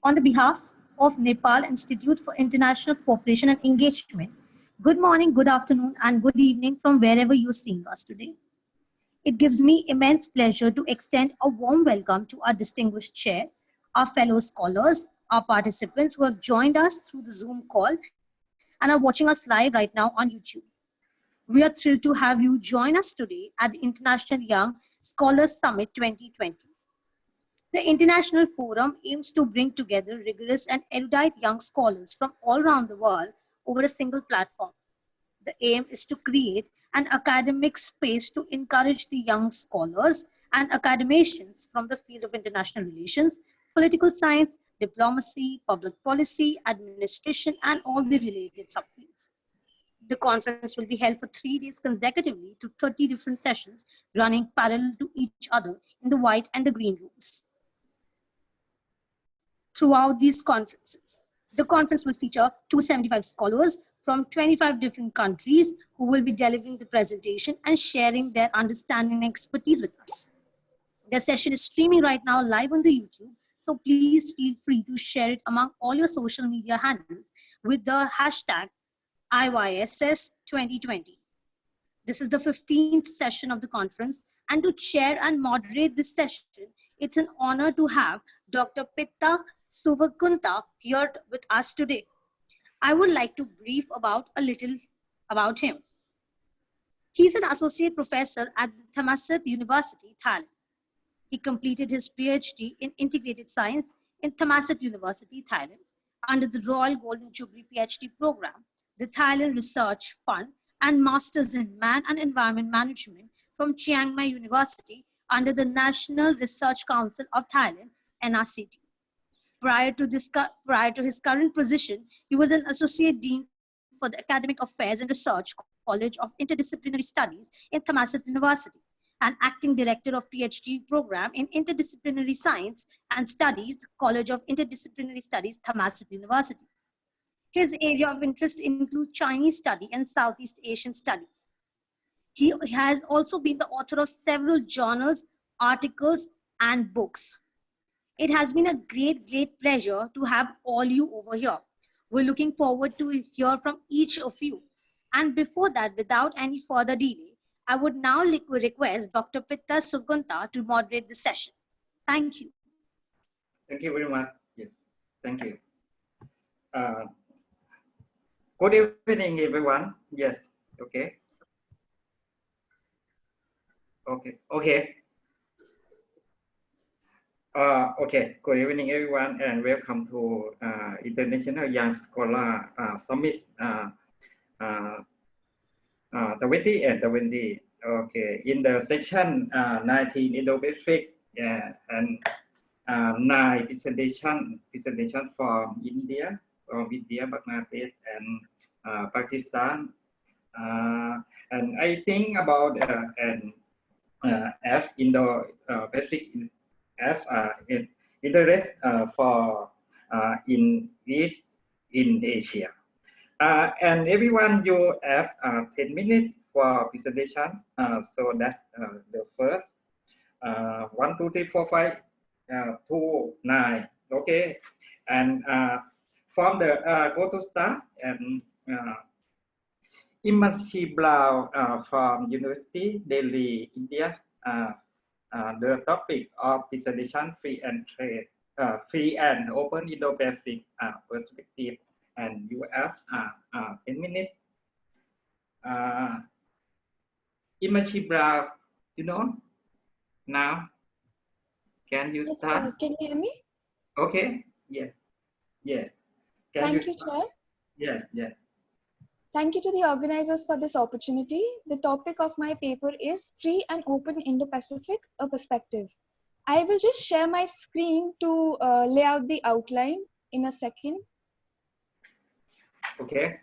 on the behalf of Nepal Institute for International Cooperation and Engagement. Good morning, good afternoon, and good evening from wherever you're seeing us today. It gives me immense pleasure to extend a warm welcome to our distinguished chair, our fellow scholars, our participants who have joined us through the Zoom call and are watching us live right now on YouTube. We are thrilled to have you join us today at the International Young Scholars Summit 2020. The International Forum aims to bring together rigorous and erudite young scholars from all around the world over a single platform. The aim is to create an academic space to encourage the young scholars and academicians from the field of international relations, political science, diplomacy, public policy, administration, and all the related subfields. The conference will be held for 3 days consecutively to 30 different sessions running parallel to each other in the white and the green rooms. Throughout these conferences, the conference will feature 275 scholars from 25 different countries who will be delivering the presentation and sharing their understanding and expertise with us. The session is streaming right now live on the YouTube, so please feel free to share it among all your social media handles with the hashtag IYSS 2020. This is the 15th session of the conference, and to chair and moderate this session, it's an honor to have Dr. Pitta Suvakunta here with us today. I would like to brief a little about him. He's an associate professor at the Thammasat University, Thailand. He completed his PhD in integrated science in Thammasat University, Thailand, under the Royal Golden Jubilee PhD program, the Thailand Research Fund, and Masters in Man and Environment Management from Chiang Mai University under the National Research Council of Thailand, NRCT. Prior to his current position, he was an associate dean for the Academic Affairs and Research College of Interdisciplinary Studies in Thammasat University, and acting director of PhD program in Interdisciplinary Science and Studies, College of Interdisciplinary Studies, Thammasat University. His area of interest includes Chinese study and Southeast Asian studies. He has also been the author of several journals, articles, and books. It has been a great pleasure to have all you over here. We're looking forward to hear from each of you. And before that, without any further delay, I would now request Dr. Pitta Suvakunta to moderate the session. Thank you. Thank you very much. Yes, thank you. Good evening, everyone. Yes, okay. Okay. Okay, good evening everyone and welcome to International Young Scholar Summit 20 and 20. Okay, in the section 19 Indo-Pacific and 9 presentation from India, Bangladesh and Pakistan. And I think about F Indo-Pacific F interest for in East in Asia. And everyone you have 10 minutes for presentation. So that's the first 1, 2, 3, 4, 5, 2, 9. Okay, and from the go to start and Imanshi Blau from University Delhi, India. The topic of presentation free and trade, free and open Indo-Pacific perspective, and you have 10 minutes. Imanshi Blau, you know, now, can you start? Yes, can you hear me? Okay, yes. Thank you, Chair. Yes. Thank you to the organizers for this opportunity. The topic of my paper is Free and Open Indo-Pacific, a Perspective. I will just share my screen to lay out the outline in a second. Okay.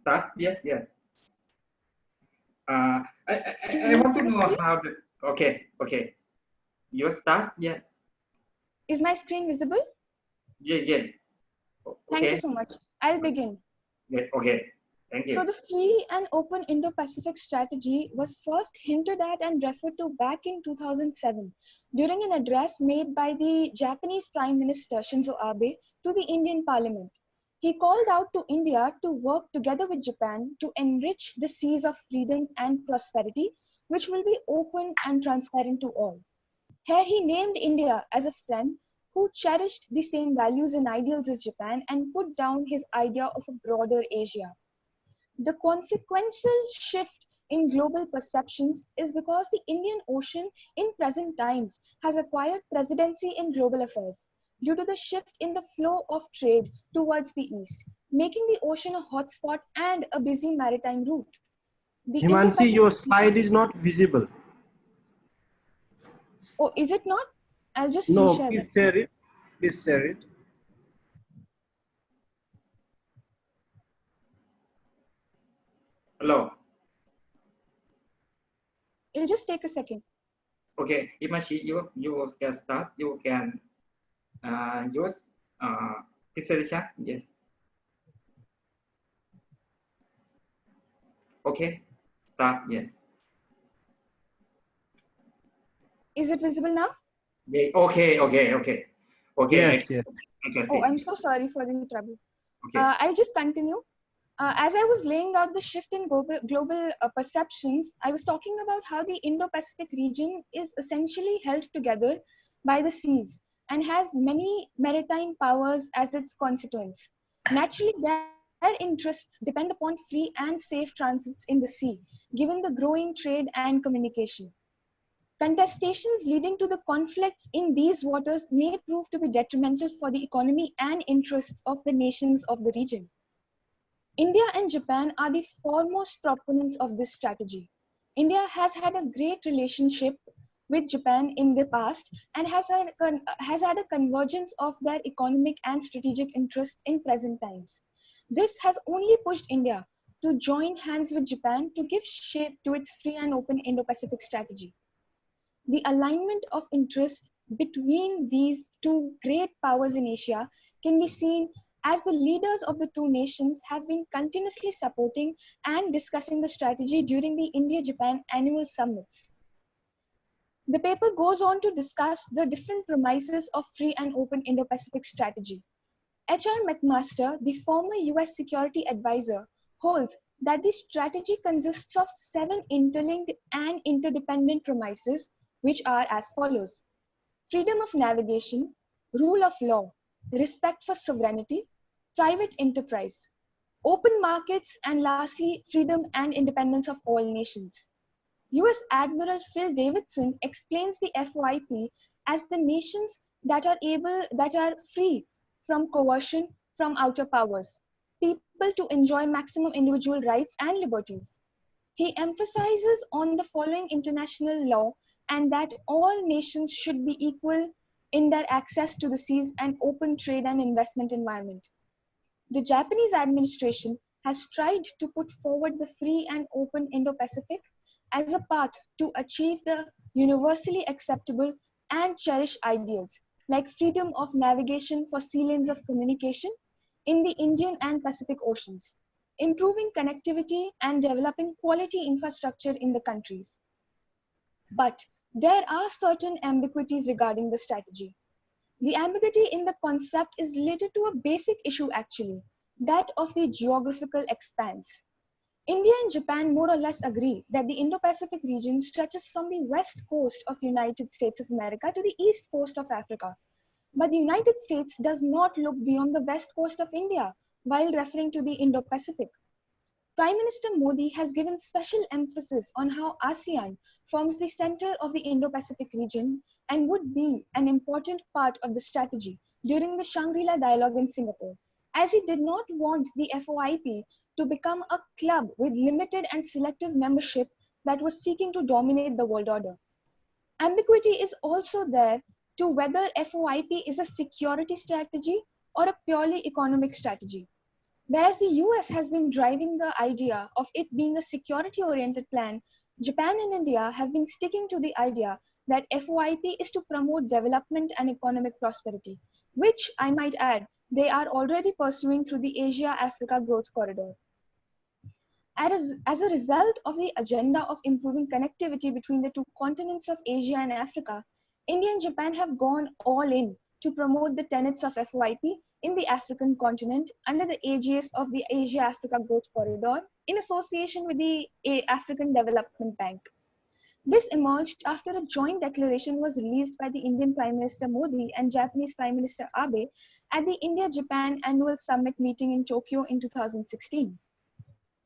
Start, yes. I want to know how the, okay. You start, yes. Is my screen visible? Yeah. Thank you so much. I'll begin. Yeah, okay. Thank you. So the free and open Indo-Pacific strategy was first hinted at and referred to back in 2007 during an address made by the Japanese Prime Minister Shinzo Abe to the Indian Parliament. He called out to India to work together with Japan to enrich the seas of freedom and prosperity, which will be open and transparent to all. Here he named India as a friend who cherished the same values and ideals as Japan and put down his idea of a broader Asia. The consequential shift in global perceptions is because the Indian Ocean in present times has acquired presidency in global affairs due to the shift in the flow of trade towards the east, making the ocean a hotspot and a busy maritime route. The Himanshi, your Indo-Pacific. slide is not visible. Oh, is it not? I'll just No, reshare please that. share it. Please share it. Hello. It'll just take a second. Okay, Himanshi, you can start. You can use pixel chat. Yes. Okay, start. Yes. Is it visible now? Yeah. Okay. Okay. Yes, yes. I can see. Oh, I'm so sorry for the trouble. Okay. I'll just continue. As I was laying out the shift in global perceptions, I was talking about how the Indo-Pacific region is essentially held together by the seas and has many maritime powers as its constituents. Naturally, their interests depend upon free and safe transits in the sea, given the growing trade and communication. Contestations leading to the conflicts in these waters may prove to be detrimental for the economy and interests of the nations of the region. India and Japan are the foremost proponents of this strategy. India has had a great relationship with Japan in the past and has had a convergence of their economic and strategic interests in present times. This has only pushed India to join hands with Japan to give shape to its free and open Indo-Pacific strategy. The alignment of interest between these two great powers in Asia can be seen as the leaders of the two nations have been continuously supporting and discussing the strategy during the India-Japan annual summits. The paper goes on to discuss the different premises of free and open Indo-Pacific strategy. H.R. McMaster, the former US security advisor, holds that the strategy consists of 7 interlinked and interdependent premises, which are as follows: freedom of navigation, rule of law, respect for sovereignty, private enterprise, open markets, and lastly, freedom and independence of all nations. US Admiral Phil Davidson explains the FOIP as the nations that are free from coercion from outer powers, people to enjoy maximum individual rights and liberties. He emphasizes on the following international law and that all nations should be equal in their access to the seas and open trade and investment environment. The Japanese administration has tried to put forward the free and open Indo-Pacific as a path to achieve the universally acceptable and cherished ideals like freedom of navigation for sea lanes of communication in the Indian and Pacific Oceans, improving connectivity and developing quality infrastructure in the countries. But there are certain ambiguities regarding the strategy. The ambiguity in the concept is related to a basic issue actually, that of the geographical expanse. India and Japan more or less agree that the Indo-Pacific region stretches from the west coast of the United States of America to the east coast of Africa. But the United States does not look beyond the west coast of India while referring to the Indo-Pacific. Prime Minister Modi has given special emphasis on how ASEAN forms the center of the Indo-Pacific region and would be an important part of the strategy during the Shangri-La dialogue in Singapore, as he did not want the FOIP to become a club with limited and selective membership that was seeking to dominate the world order. Ambiguity is also there to whether FOIP is a security strategy or a purely economic strategy. Whereas the US has been driving the idea of it being a security-oriented plan, Japan and India have been sticking to the idea that FOIP is to promote development and economic prosperity, which I might add, they are already pursuing through the Asia-Africa Growth Corridor. As a result of the agenda of improving connectivity between the two continents of Asia and Africa, India and Japan have gone all in to promote the tenets of FOIP in the African continent under the aegis of the Asia-Africa Growth Corridor in association with the African Development Bank. This emerged after a joint declaration was released by the Indian Prime Minister Modi and Japanese Prime Minister Abe at the India-Japan Annual Summit meeting in Tokyo in 2016.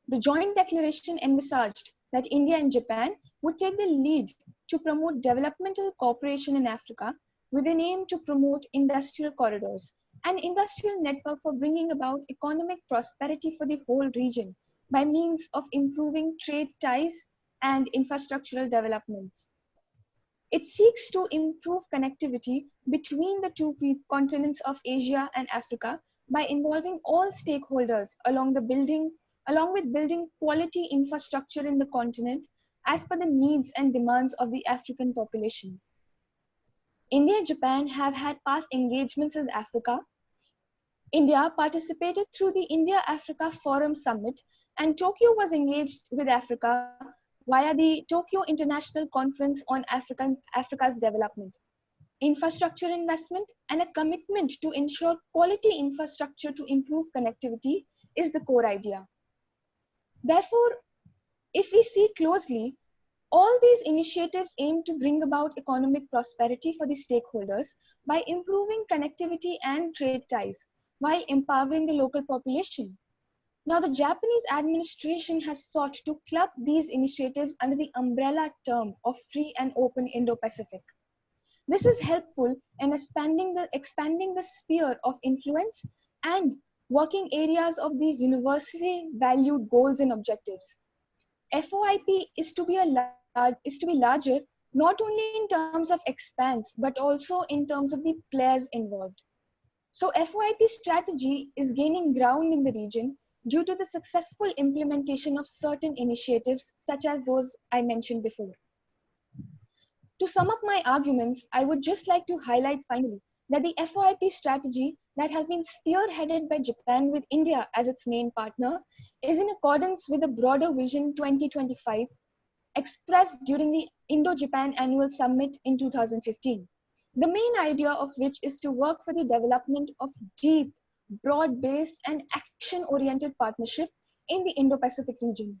The joint declaration envisaged that India and Japan would take the lead to promote developmental cooperation in Africa with an aim to promote industrial corridors, an industrial network for bringing about economic prosperity for the whole region by means of improving trade ties and infrastructural developments. It seeks to improve connectivity between the two continents of Asia and Africa by involving all stakeholders along with building quality infrastructure in the continent as per the needs and demands of the African population. India and Japan have had past engagements with Africa. India participated through the India-Africa Forum Summit, and Tokyo was engaged with Africa via the Tokyo International Conference on Africa's Development. Infrastructure investment and a commitment to ensure quality infrastructure to improve connectivity is the core idea. Therefore, if we see closely, all these initiatives aim to bring about economic prosperity for the stakeholders by improving connectivity and trade ties, while empowering the local population. Now, the Japanese administration has sought to club these initiatives under the umbrella term of Free and Open Indo-Pacific. This is helpful in expanding the sphere of influence and working areas of these universally valued goals and objectives. FOIP is to be larger, not only in terms of expanse, but also in terms of the players involved. So FOIP strategy is gaining ground in the region due to the successful implementation of certain initiatives, such as those I mentioned before. To sum up my arguments, I would just like to highlight finally that the FOIP strategy that has been spearheaded by Japan with India as its main partner is in accordance with the broader Vision 2025 expressed during the Indo-Japan Annual Summit in 2015. The main idea of which is to work for the development of deep, broad-based and action-oriented partnership in the Indo-Pacific region.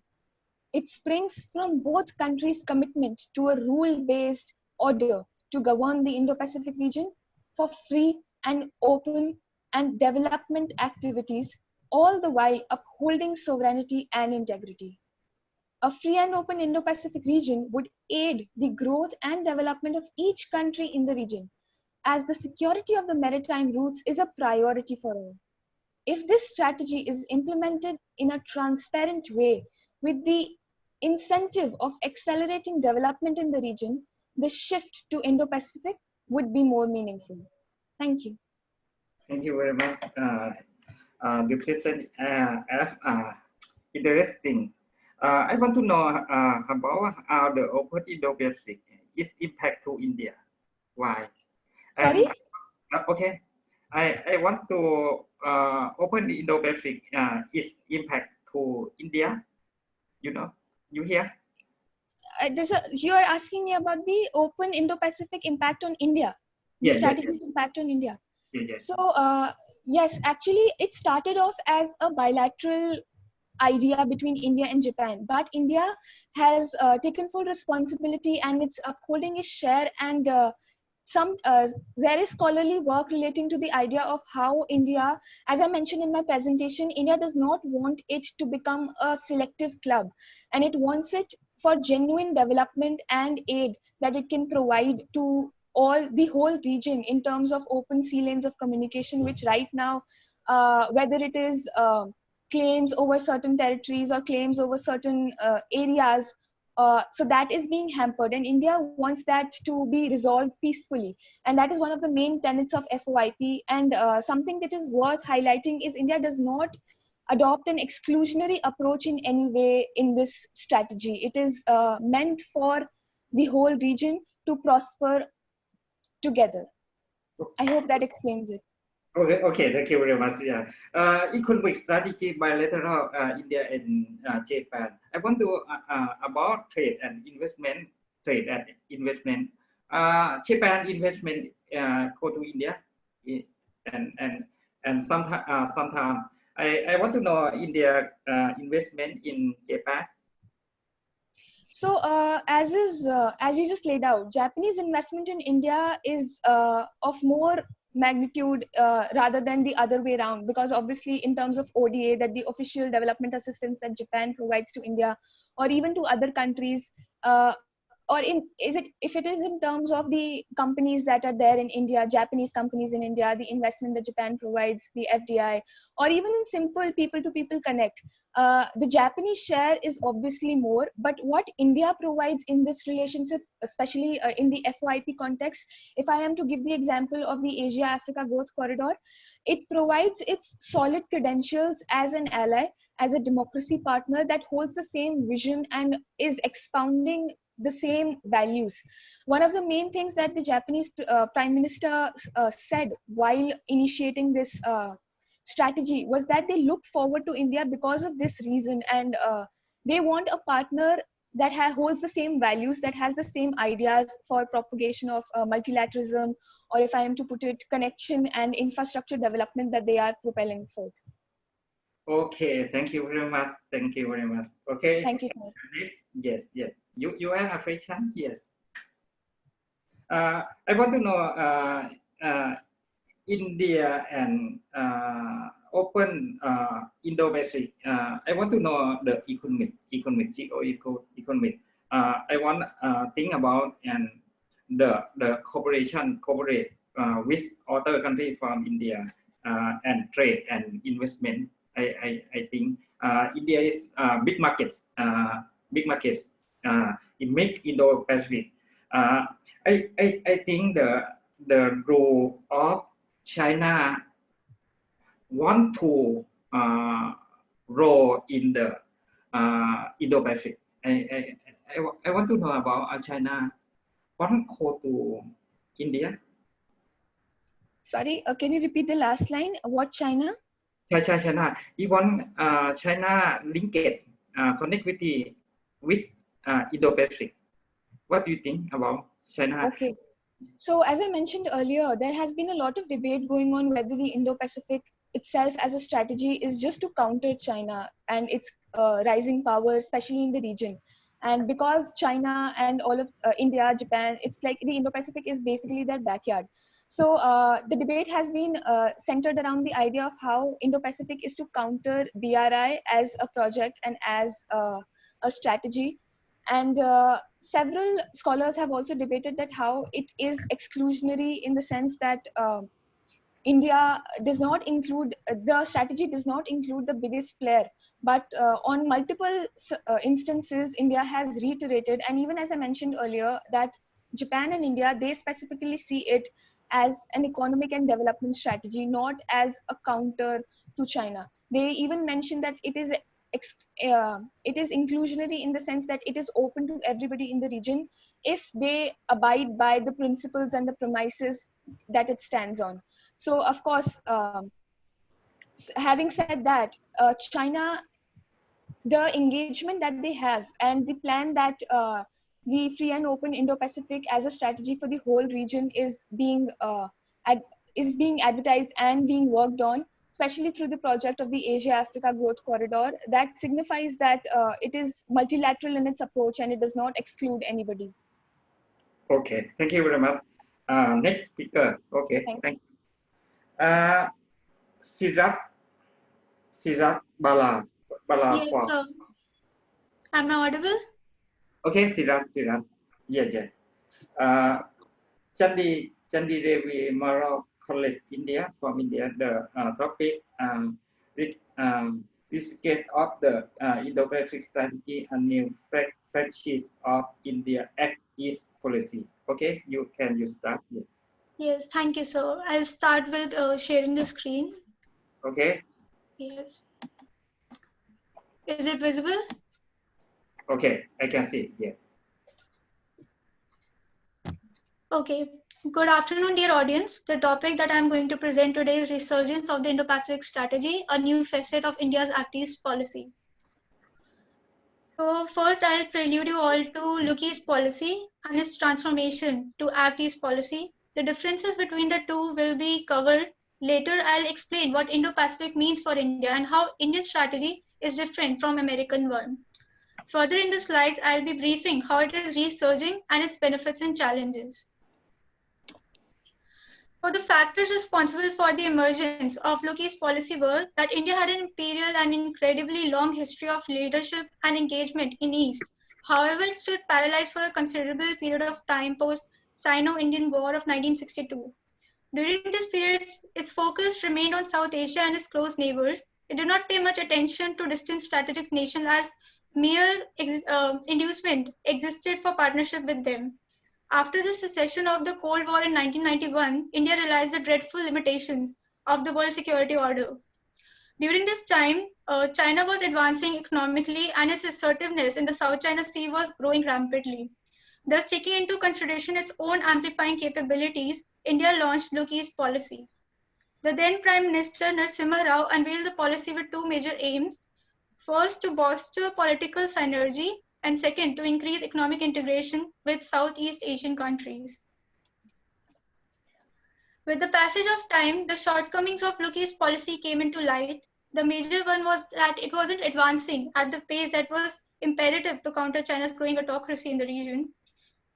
It springs from both countries' commitment to a rule-based order to govern the Indo-Pacific region for free and open and development activities, all the while upholding sovereignty and integrity. A free and open Indo-Pacific region would aid the growth and development of each country in the region, as the security of the maritime routes is a priority for all. If this strategy is implemented in a transparent way with the incentive of accelerating development in the region, the shift to Indo-Pacific would be more meaningful. Thank you. Thank you very much. The question interesting. I want to know about how the Open Indo-Pacific is impact to India. Why? Sorry? And, okay. I want to Open Indo-Pacific is impact to India. You know, you hear? You are asking me about the Open Indo-Pacific impact on India. The strategy's impact on India. Yes. So, yes, actually, it started off as a bilateral idea between India and Japan, but India has taken full responsibility and it's upholding its share, and there is scholarly work relating to the idea of how India, as I mentioned in my presentation, India does not want it to become a selective club, and it wants it for genuine development and aid that it can provide to the whole region in terms of open sea lanes of communication, which right now, whether it is claims over certain territories or claims over certain areas, so that is being hampered, and India wants that to be resolved peacefully, and that is one of the main tenets of FOIP. And something that is worth highlighting is India does not adopt an exclusionary approach in any way in this strategy. It is meant for the whole region to prosper together. I hope that explains it. Okay, thank you very much. Yeah. Economic strategy bilateral India and Japan. I want to about trade and investment. Trade and investment. Japan investment go to India, I- and sometime I want to know India investment in Japan. So, as you just laid out, Japanese investment in India is of more magnitude rather than the other way around, because obviously, in terms of ODA, that the official development assistance that Japan provides to India, or even to other countries, or if it is in terms of the companies that are there in India, Japanese companies in India, the investment that Japan provides, the FDI, or even in simple people-to-people connect. The Japanese share is obviously more, but what India provides in this relationship, especially in the FOIP context, if I am to give the example of the Asia-Africa Growth Corridor, it provides its solid credentials as an ally, as a democracy partner that holds the same vision and is expounding the same values. One of the main things that the Japanese Prime Minister said while initiating this strategy was that they look forward to India because of this reason, and they want a partner that holds the same values, that has the same ideas for propagation of multilateralism, or if I am to put it, connection and infrastructure development that they are propelling forth. Okay, thank you very much. Thank you very much. Okay. Thank you, sir. Yes. You have a question? Yes. I want to know India and open Indo-Pacific. I want to know the economic, economic. I want think about and the cooperate with other countries from India and trade and investment. I think India is big markets. In make Indo-Pacific. I think the role of China want to role in the Indo-Pacific. I want to know about China want to go to India. Sorry, can you repeat the last line? What China? China. He want China linkage connectivity with Indo-Pacific. What do you think about China? Okay. So as I mentioned earlier, there has been a lot of debate going on whether the Indo-Pacific itself as a strategy is just to counter China and its rising power, especially in the region. And because China and all of India, Japan, it's like the Indo-Pacific is basically their backyard. So the debate has been centered around the idea of how Indo-Pacific is to counter BRI as a project and as a strategy. And several scholars have also debated that how it is exclusionary in the sense that India does not include, the strategy does not include the biggest player, but on multiple instances, India has reiterated, and even as I mentioned earlier, that Japan and India, they specifically see it as an economic and development strategy, not as a counter to China. They even mentioned that it is inclusionary in the sense that it is open to everybody in the region if they abide by the principles and the premises that it stands on. So, of course, having said that, China, the engagement that they have and the plan that the free and open Indo-Pacific as a strategy for the whole region is being advertised and being worked on, especially through the project of the Asia-Africa Growth Corridor, that signifies that it is multilateral in its approach and it does not exclude anybody. Okay, thank you very much. Next speaker. Okay, thank you. Sirat Bala. Yes, sir. Am I audible? Okay, Sirat. Yeah. Chandi Devi Moral College, India, from India. The topic this case of the Indo-Pacific strategy and new practices of India Act East policy. Okay, you start. Yeah. Yes, thank you, sir. I'll start with sharing the screen. Okay. Yes. Is it visible? Okay, I can see. Yeah. Okay. Good afternoon, dear audience. The topic that I'm going to present today is Resurgence of the Indo-Pacific Strategy, a new facet of India's Act East policy. So first, I'll prelude you all to Look East policy and its transformation to Act East policy. The differences between the two will be covered later. I'll explain what Indo-Pacific means for India and how Indian strategy is different from American one. Further in the slides, I'll be briefing how it is resurging and its benefits and challenges. So the factors responsible for the emergence of Look East policy were that India had an imperial and incredibly long history of leadership and engagement in East. However, it stood paralyzed for a considerable period of time post Sino-Indian War of 1962. During this period, its focus remained on South Asia and its close neighbors. It did not pay much attention to distant strategic nations as mere inducement existed for partnership with them. After the cessation of the Cold War in 1991, India realized the dreadful limitations of the world security order. During this time, China was advancing economically and its assertiveness in the South China Sea was growing rampantly. Thus, taking into consideration its own amplifying capabilities, India launched Look East policy. The then Prime Minister Narasimha Rao unveiled the policy with two major aims. First, to bolster political synergy, and second, to increase economic integration with Southeast Asian countries. With the passage of time, the shortcomings of Look East policy came into light. The major one was that it wasn't advancing at the pace that was imperative to counter China's growing autocracy in the region.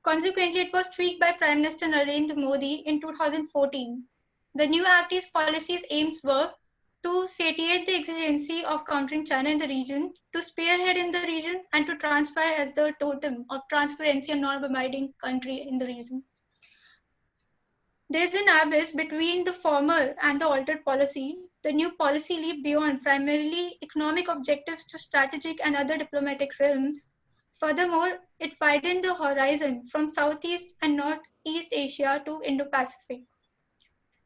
Consequently, it was tweaked by Prime Minister Narendra Modi in 2014. The new Act East policy's aims were to satiate the exigency of countering China in the region, to spearhead in the region, and to transpire as the totem of transparency and norm-abiding country in the region. There is an abyss between the former and the altered policy. The new policy leaped beyond primarily economic objectives to strategic and other diplomatic realms. Furthermore, it widened the horizon from Southeast and Northeast Asia to Indo-Pacific.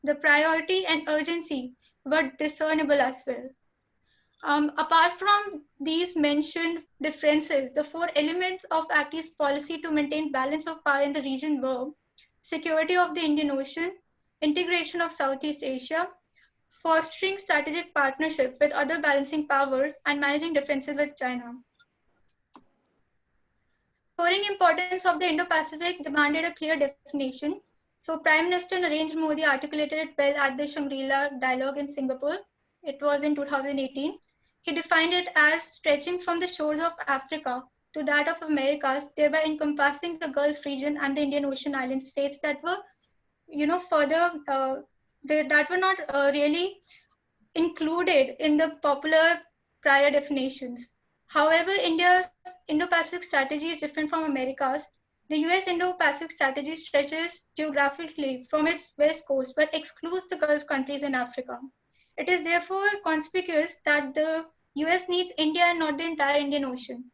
The priority and urgency were discernible as well. Apart from these mentioned differences, the four elements of Act East policy to maintain balance of power in the region were security of the Indian Ocean, integration of Southeast Asia, fostering strategic partnership with other balancing powers, and managing differences with China. Soaring importance of the Indo-Pacific demanded a clear definition. So Prime Minister Narendra Modi articulated it well at the Shangri-La Dialogue in Singapore. It was in 2018. He defined it as stretching from the shores of Africa to that of Americas, thereby encompassing the Gulf region and the Indian Ocean island states that were, that were not really included in the popular prior definitions. However, India's Indo-Pacific strategy is different from America's. The US Indo-Pacific strategy stretches geographically from its west coast but excludes the Gulf countries in Africa. It is therefore conspicuous that the US needs India and not the entire Indian Ocean,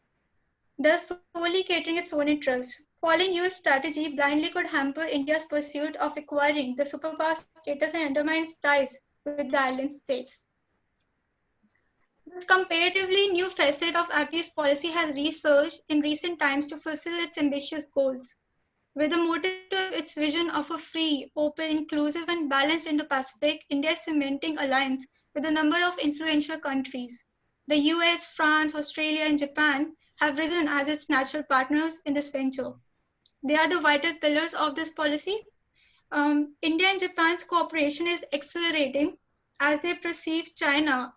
thus solely catering its own interests. Following US strategy blindly could hamper India's pursuit of acquiring the superpower status and undermine its ties with the island states. This comparatively new facet of Act East policy has resurged in recent times to fulfill its ambitious goals. With the motive of its vision of a free, open, inclusive, and balanced Indo-Pacific, India is cementing alliance with a number of influential countries. The US, France, Australia, and Japan have risen as its natural partners in this venture. They are the vital pillars of this policy. India and Japan's cooperation is accelerating as they perceive China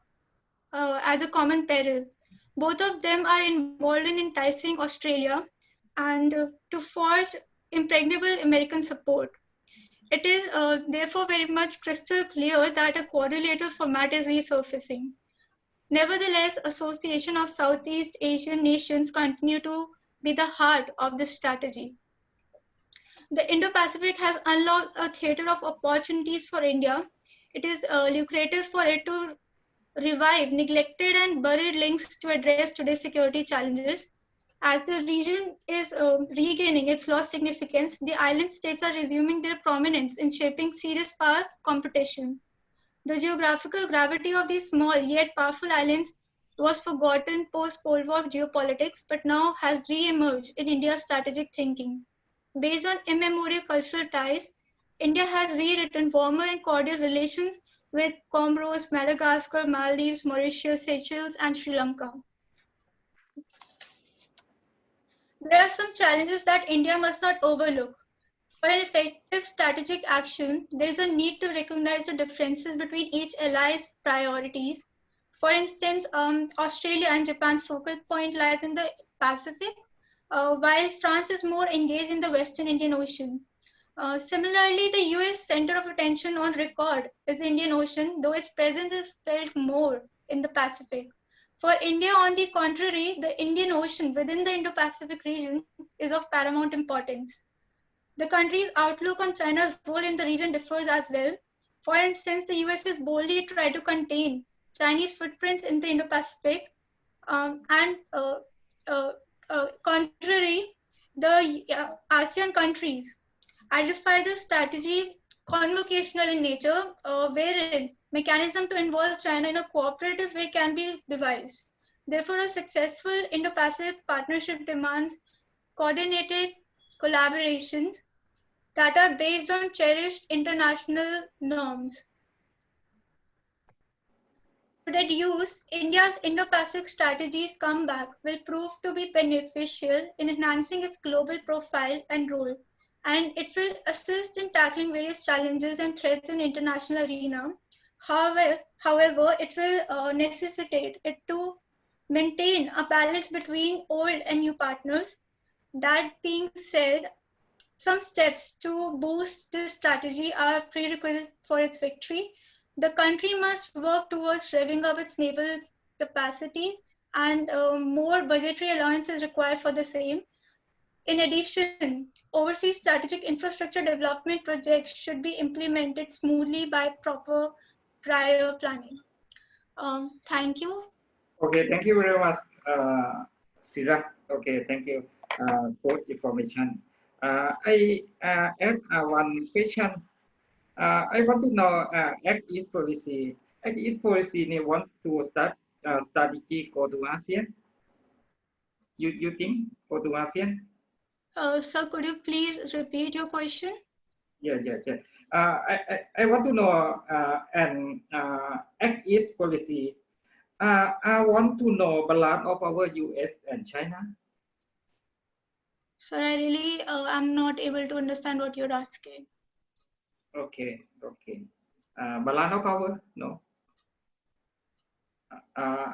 as a common peril. Both of them are involved in enticing Australia and to forge impregnable American support. It is therefore very much crystal clear that a quadrilateral format is resurfacing. Nevertheless, association of Southeast Asian nations continue to be the heart of this strategy. The Indo-Pacific has unlocked a theater of opportunities for India. It is lucrative for it to revive neglected and buried links to address today's security challenges. As the region is regaining its lost significance, the island states are resuming their prominence in shaping serious power competition. The geographical gravity of these small yet powerful islands was forgotten post-Cold War geopolitics, but now has re-emerged in India's strategic thinking. Based on immemorial cultural ties, India has rewritten warmer and cordial relations with Comoros, Madagascar, Maldives, Mauritius, Seychelles, and Sri Lanka. There are some challenges that India must not overlook. For an effective strategic action, there is a need to recognize the differences between each ally's priorities. For instance, Australia and Japan's focal point lies in the Pacific, while France is more engaged in the Western Indian Ocean. Similarly, the US center of attention on record is the Indian Ocean, though its presence is felt more in the Pacific. For India, on the contrary, the Indian Ocean within the Indo-Pacific region is of paramount importance. The country's outlook on China's role in the region differs as well. For instance, the US has boldly tried to contain Chinese footprints in the Indo-Pacific, contrary, the ASEAN countries identify the strategy convocational in nature, wherein mechanism to involve China in a cooperative way can be devised. Therefore, a successful Indo-Pacific partnership demands coordinated collaborations that are based on cherished international norms. To deduce, India's Indo-Pacific strategy's comeback will prove to be beneficial in enhancing its global profile and role, and it will assist in tackling various challenges and threats in international arena. However, it will necessitate it to maintain a balance between old and new partners. That being said, some steps to boost this strategy are prerequisite for its victory. The country must work towards revving up its naval capacities, and more budgetary allowance is required for the same. In addition, overseas strategic infrastructure development projects should be implemented smoothly by proper prior planning. Thank you. Okay, thank you very much, Siras. Okay, thank you for information. I add one question. I want to know Act East policy. Act East policy they want to start strategy go to ASEAN. You think go to ASEAN? Sir, could you please repeat your question? Yeah. I want to know Act East policy. I want to know balance of our US and China. Sir, I really am not able to understand what you're asking. Okay. Balance of power, no.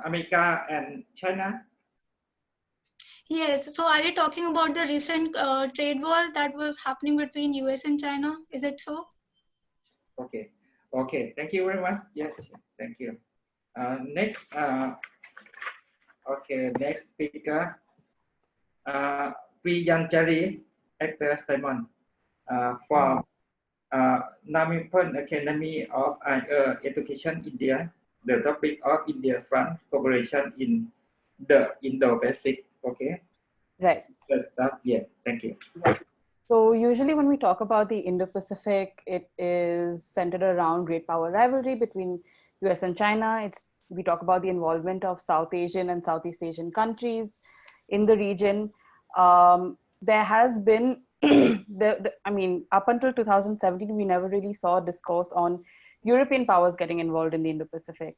America and China. Yes, so are you talking about the recent trade war that was happening between US and China? Is it so? Okay. Thank you very much. Yes, thank you. Next speaker, Priyanjali, actor Simon, from Namipan Academy of Higher Education, India. The topic of India-France cooperation in the Indo-Pacific. Okay. Right. Let's start. Yeah. Thank you. Right. So usually when we talk about the Indo-Pacific, it is centered around great power rivalry between US and China. We talk about the involvement of South Asian and Southeast Asian countries in the region. There has been, up until 2017, we never really saw discourse on European powers getting involved in the Indo-Pacific.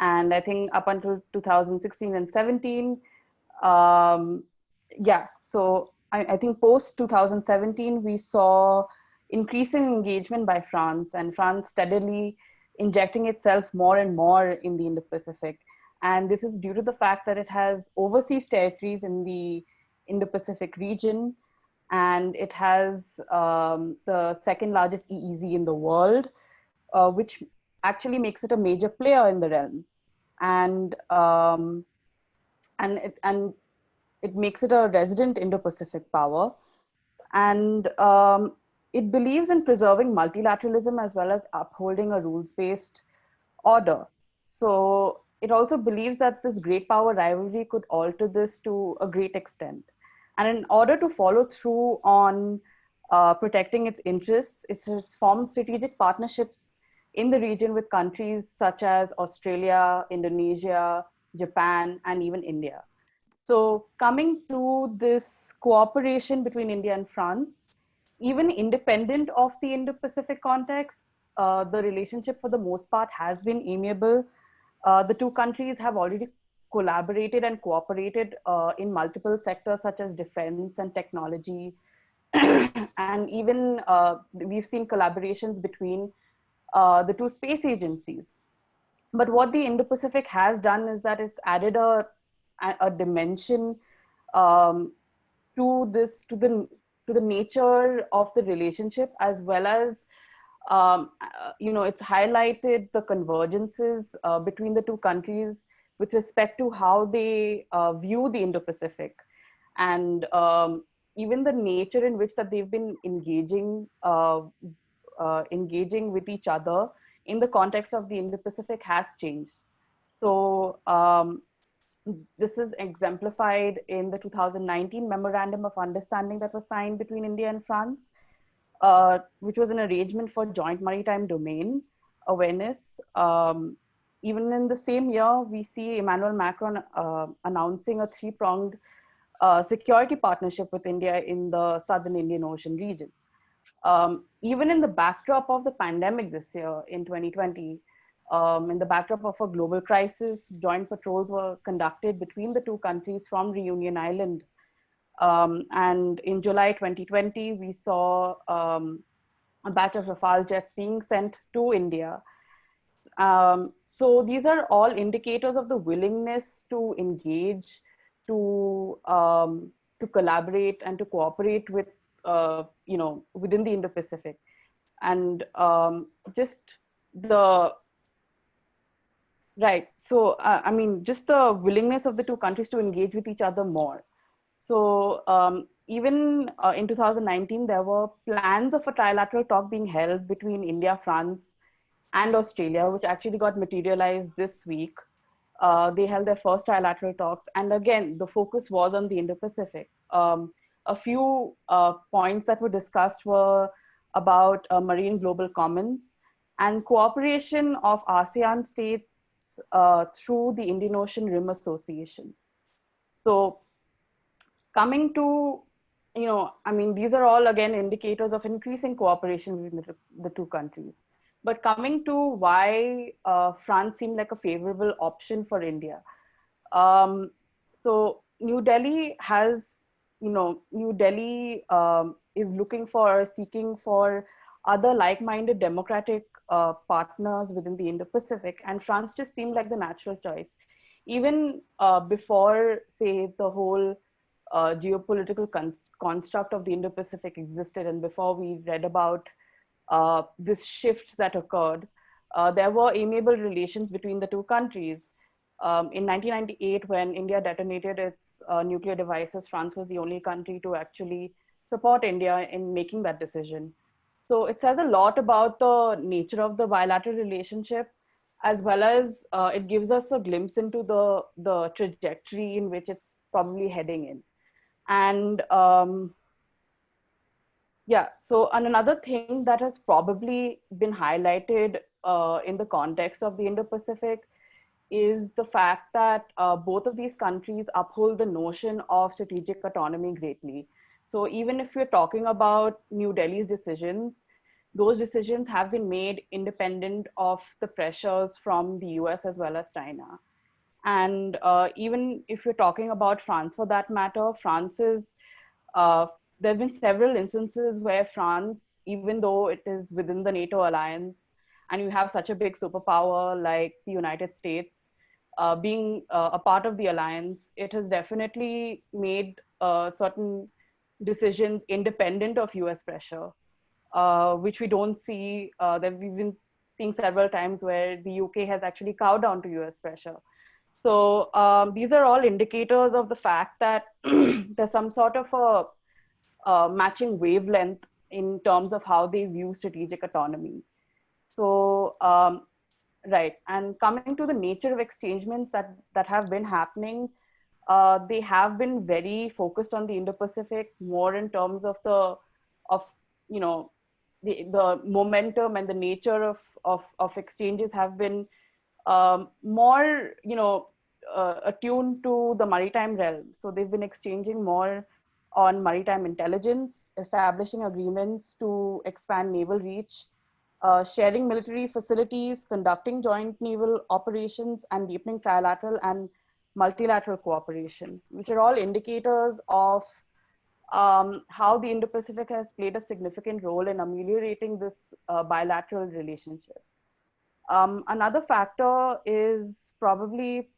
And I think up until 2016 and 17, so I think post 2017, we saw increasing engagement by France, and France steadily injecting itself more and more in the Indo-Pacific. And this is due to the fact that it has overseas territories in the Indo-Pacific region, and it has the second largest EEZ in the world, which actually makes it a major player in the realm. And it makes it a resident Indo-Pacific power. And it believes in preserving multilateralism as well as upholding a rules-based order. So it also believes that this great power rivalry could alter this to a great extent. And in order to follow through on protecting its interests, it has formed strategic partnerships in the region with countries such as Australia, Indonesia, Japan, and even India. So coming to this cooperation between India and France, even independent of the Indo-Pacific context, the relationship for the most part has been amiable. The two countries have already collaborated and cooperated in multiple sectors such as defense and technology. And even we've seen collaborations between the two space agencies. But what the Indo-Pacific has done is that it's added a dimension to the nature of the relationship, as well as it's highlighted the convergences between the two countries with respect to how they view the Indo-Pacific, and even the nature in which that they've been engaging with each other in the context of the Indo-Pacific has changed. So this is exemplified in the 2019 Memorandum of Understanding that was signed between India and France, which was an arrangement for joint maritime domain awareness. Even in the same year, we see Emmanuel Macron announcing a three-pronged security partnership with India in the Southern Indian Ocean region. Even in the backdrop of the pandemic this year in 2020, in the backdrop of a global crisis, joint patrols were conducted between the two countries from Reunion Island. And in July 2020, we saw a batch of Rafale jets being sent to India. So these are all indicators of the willingness to engage, to collaborate and to cooperate with, within the Indo-Pacific. And just the, right. So, I mean, just the willingness of the two countries to engage with each other more. So even in 2019, there were plans of a trilateral talk being held between India, France, and Australia, which actually got materialized this week. They held their first trilateral talks. And again, the focus was on the Indo-Pacific. A few points that were discussed were about marine global commons and cooperation of ASEAN states through the Indian Ocean Rim Association. So coming to, I mean, these are all, again, indicators of increasing cooperation between the two countries. But coming to why France seemed like a favorable option for India. So New Delhi has, New Delhi is seeking for other like-minded democratic partners within the Indo-Pacific, and France just seemed like the natural choice. Even before, say, the whole geopolitical construct of the Indo-Pacific existed, and before we read about this shift that occurred, there were amiable relations between the two countries. In 1998, when India detonated its nuclear devices, France was the only country to actually support India in making that decision. So it says a lot about the nature of the bilateral relationship, as well as it gives us a glimpse into the trajectory in which it's probably heading in. And yeah, so another thing that has probably been highlighted in the context of the Indo-Pacific is the fact that both of these countries uphold the notion of strategic autonomy greatly. So even if we're talking about New Delhi's decisions, those decisions have been made independent of the pressures from the US as well as China. And even if you're talking about France for that matter, there have been several instances where France, even though it is within the NATO alliance, and you have such a big superpower like the United States, being a part of the alliance, it has definitely made certain decisions independent of US pressure, which we don't see, that we've been seeing several times where the UK has actually cowed down to US pressure. So these are all indicators of the fact that there's some sort of a matching wavelength in terms of how they view strategic autonomy. So, right, and coming to the nature of exchangements that have been happening, they have been very focused on the Indo-Pacific, more in terms of the momentum and the nature of exchanges have been more attuned to the maritime realm. So they've been exchanging more on maritime intelligence, establishing agreements to expand naval reach, sharing military facilities, conducting joint naval operations, and deepening trilateral and multilateral cooperation, which are all indicators of how the Indo-Pacific has played a significant role in ameliorating this bilateral relationship. Another factor is probably,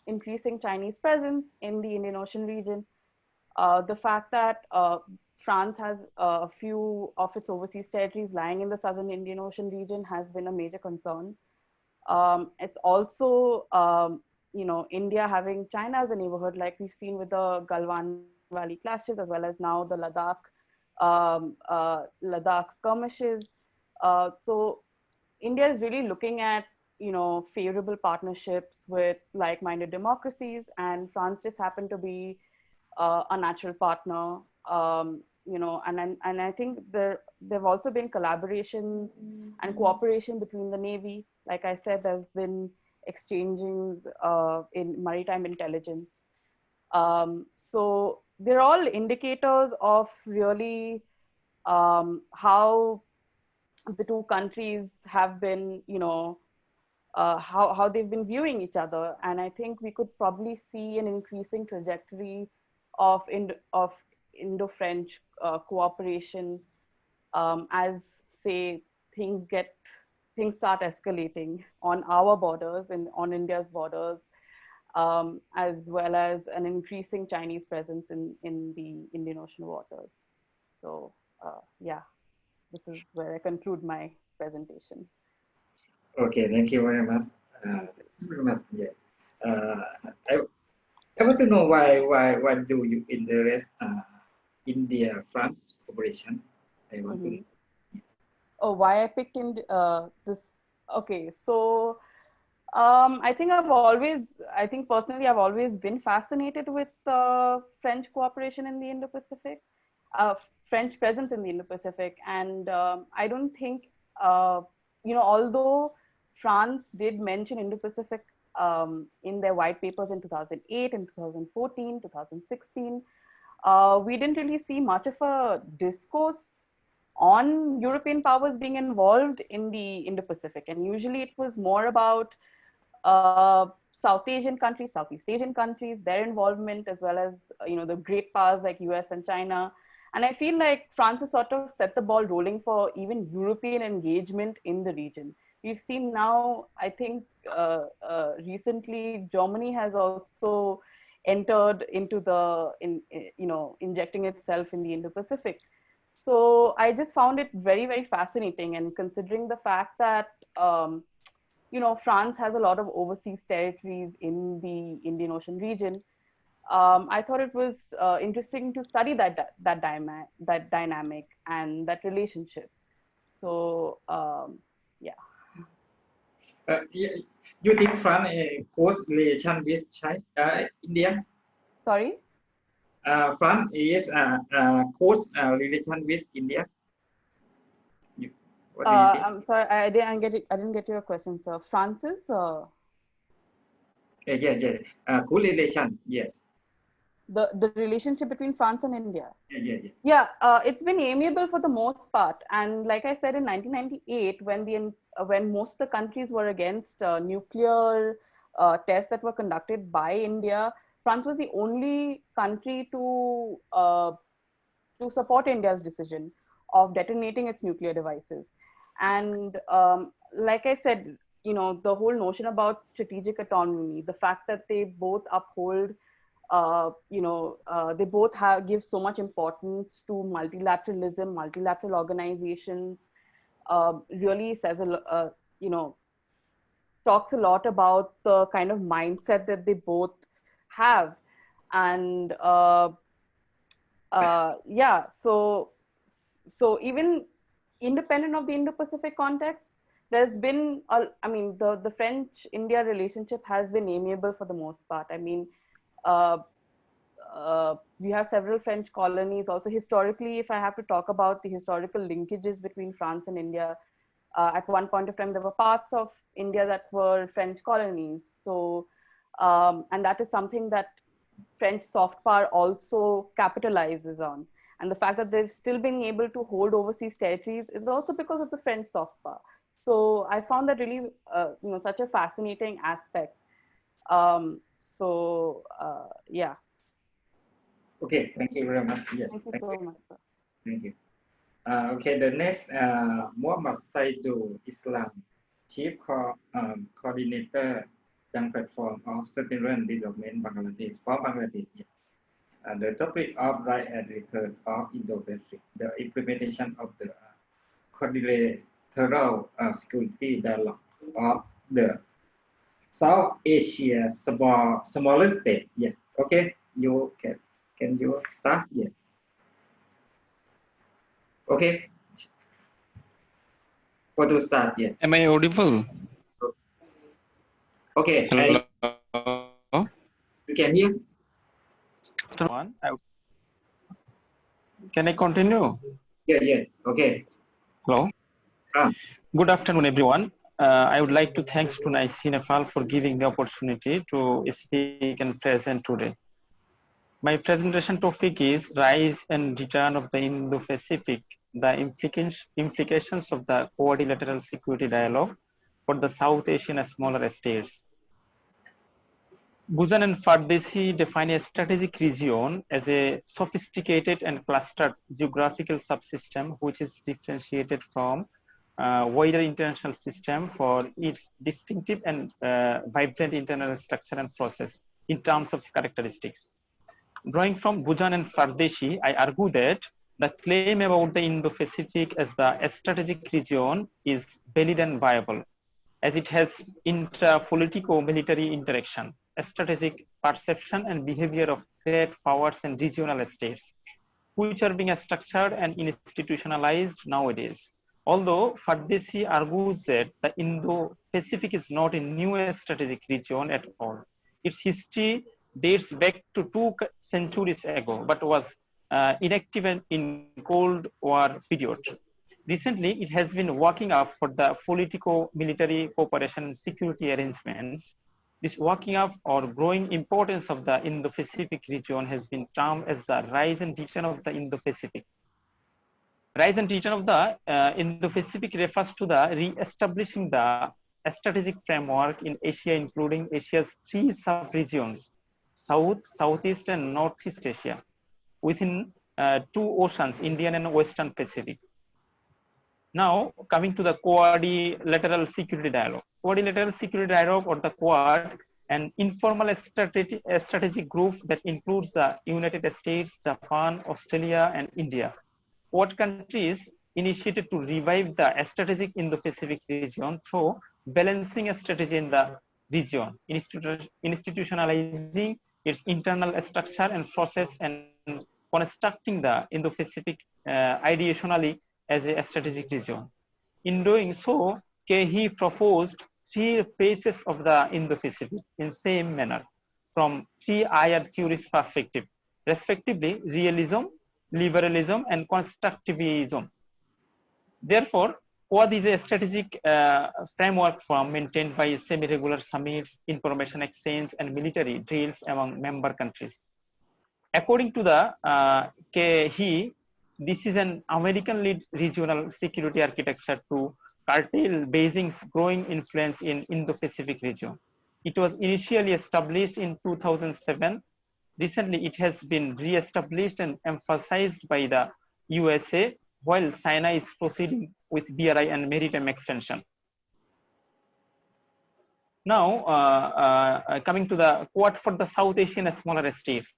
increasing Chinese presence in the Indian Ocean region. The fact that France has a few of its overseas territories lying in the southern Indian Ocean region has been a major concern. It's also, India having China as a neighborhood, like we've seen with the Galwan Valley clashes, as well as now the Ladakh skirmishes. So India is really looking at, favorable partnerships with like-minded democracies, and France just happened to be a natural partner. And I think there've also been collaborations and cooperation between the Navy. Like I said, there's been exchangings in maritime intelligence. So they're all indicators of really how the two countries have been, how they've been viewing each other. And I think we could probably see an increasing trajectory of Indo-French cooperation as, say, things start escalating on our borders and on India's borders, as well as an increasing Chinese presence in the Indian Ocean waters. So yeah, this is where I conclude my presentation. Okay, thank you very much. Very much. Yeah. I want to know why do you interest India France cooperation? I want to know. Oh, why I picked in this? Okay, so I think personally I've always been fascinated with French cooperation in the Indo-Pacific, French presence in the Indo-Pacific, and I don't think although France did mention Indo-Pacific in their white papers in 2008 and 2014, 2016, we didn't really see much of a discourse on European powers being involved in the Indo-Pacific. And usually it was more about South Asian countries, Southeast Asian countries, their involvement, as well as, the great powers like US and China. And I feel like France has sort of set the ball rolling for even European engagement in the region. We've seen now, I think recently, Germany has also entered into injecting itself in the Indo-Pacific. So I just found it very, very fascinating. And considering the fact that, France has a lot of overseas territories in the Indian Ocean region, I thought it was interesting to study that dynamic and that relationship. So, yeah. You think France close relation with China, India? Sorry? France is close relation with India. What do you think? I'm sorry, I didn't get your question, sir. France's? Yeah. Good relation, yes. The relationship between France and India. Yeah. It's been amiable for the most part. And like I said, in 1998, when most of the countries were against nuclear tests that were conducted by India, France was the only country to support India's decision of detonating its nuclear devices. And like I said, the whole notion about strategic autonomy, the fact that they both uphold, they both give so much importance to multilateralism, multilateral organizations, really says talks a lot about the kind of mindset that they both have. And yeah, so even independent of the Indo-Pacific context, there's been, the French-India relationship has been amiable for the most part. I mean, we have several French colonies. Also, historically, if I have to talk about the historical linkages between France and India, at one point of time, there were parts of India that were French colonies. So, and that is something that French soft power also capitalizes on. And the fact that they've still been able to hold overseas territories is also because of the French soft power. So I found that really, such a fascinating aspect. Yeah. Okay, thank you very much. Yes, Thank you so much, sir. Thank you. Okay, the next, Muhammad Saidul Islam, Chief Coordinator, Young Platform of Sustainable Development Bangladesh, for Bangladesh. Yes. The topic of right and return of Indo-Pacific, the implementation of the quadrilateral security dialogue of the South Asia smaller state. Yes. Okay. You can you start? Yes. Okay. What to start? Yes. Am I audible? Okay. Hello. You can hear? Can I continue? Yeah. Okay. Hello. Good afternoon, everyone. I would like to thanks to NIC Nepal for giving me opportunity to speak and present today. My presentation topic is Rise and Return of the Indo-Pacific, the implications of the quadrilateral security dialogue for the South Asian smaller states. Bhujan and Fardesi define a strategic region as a sophisticated and clustered geographical subsystem which is differentiated from wider international system for its distinctive and vibrant internal structure and process in terms of characteristics. Drawing from Bhujan and Fardesi, I argue that the claim about the Indo-Pacific as the strategic region is valid and viable, as it has intra-politico-military interaction, strategic perception and behavior of great powers and regional states, which are being structured and institutionalized nowadays. Although Fardesi argues that the Indo-Pacific is not a new strategic region at all. Its history dates back to 2 centuries ago, but was inactive in Cold War period. Recently, it has been working up for the politico-military cooperation and security arrangements. This working up or growing importance of the Indo-Pacific region has been termed as the rise and return of the Indo-Pacific. Rise and return of the Indo-Pacific refers to the re-establishing the strategic framework in Asia, including Asia's 3 sub-regions, South, Southeast, and Northeast Asia, within 2 oceans, Indian and Western Pacific. Now, coming to the Quadrilateral Security Dialogue. Quadrilateral Security Dialogue, or the Quad, an informal strategic group that includes the United States, Japan, Australia, and India. Quad countries initiated to revive the strategic Indo-Pacific region through balancing a strategy in the region, institutionalizing its internal structure and process, and constructing the Indo-Pacific ideationally as a strategic region. In doing so, he proposed 3 phases of the Indo-Pacific in same manner from 3 IR theories perspective, respectively realism, liberalism, and constructivism. Therefore, Quad is a strategic framework form maintained by semi-regular summits, information exchange, and military drills among member countries. According to the this is an American-led regional security architecture to curtail Beijing's growing influence in Indo-Pacific region. It was initially established in 2007. Recently, it has been re-established and emphasized by the USA, while China is proceeding with BRI and maritime extension. Now, coming to the Quad for the South Asian smaller states.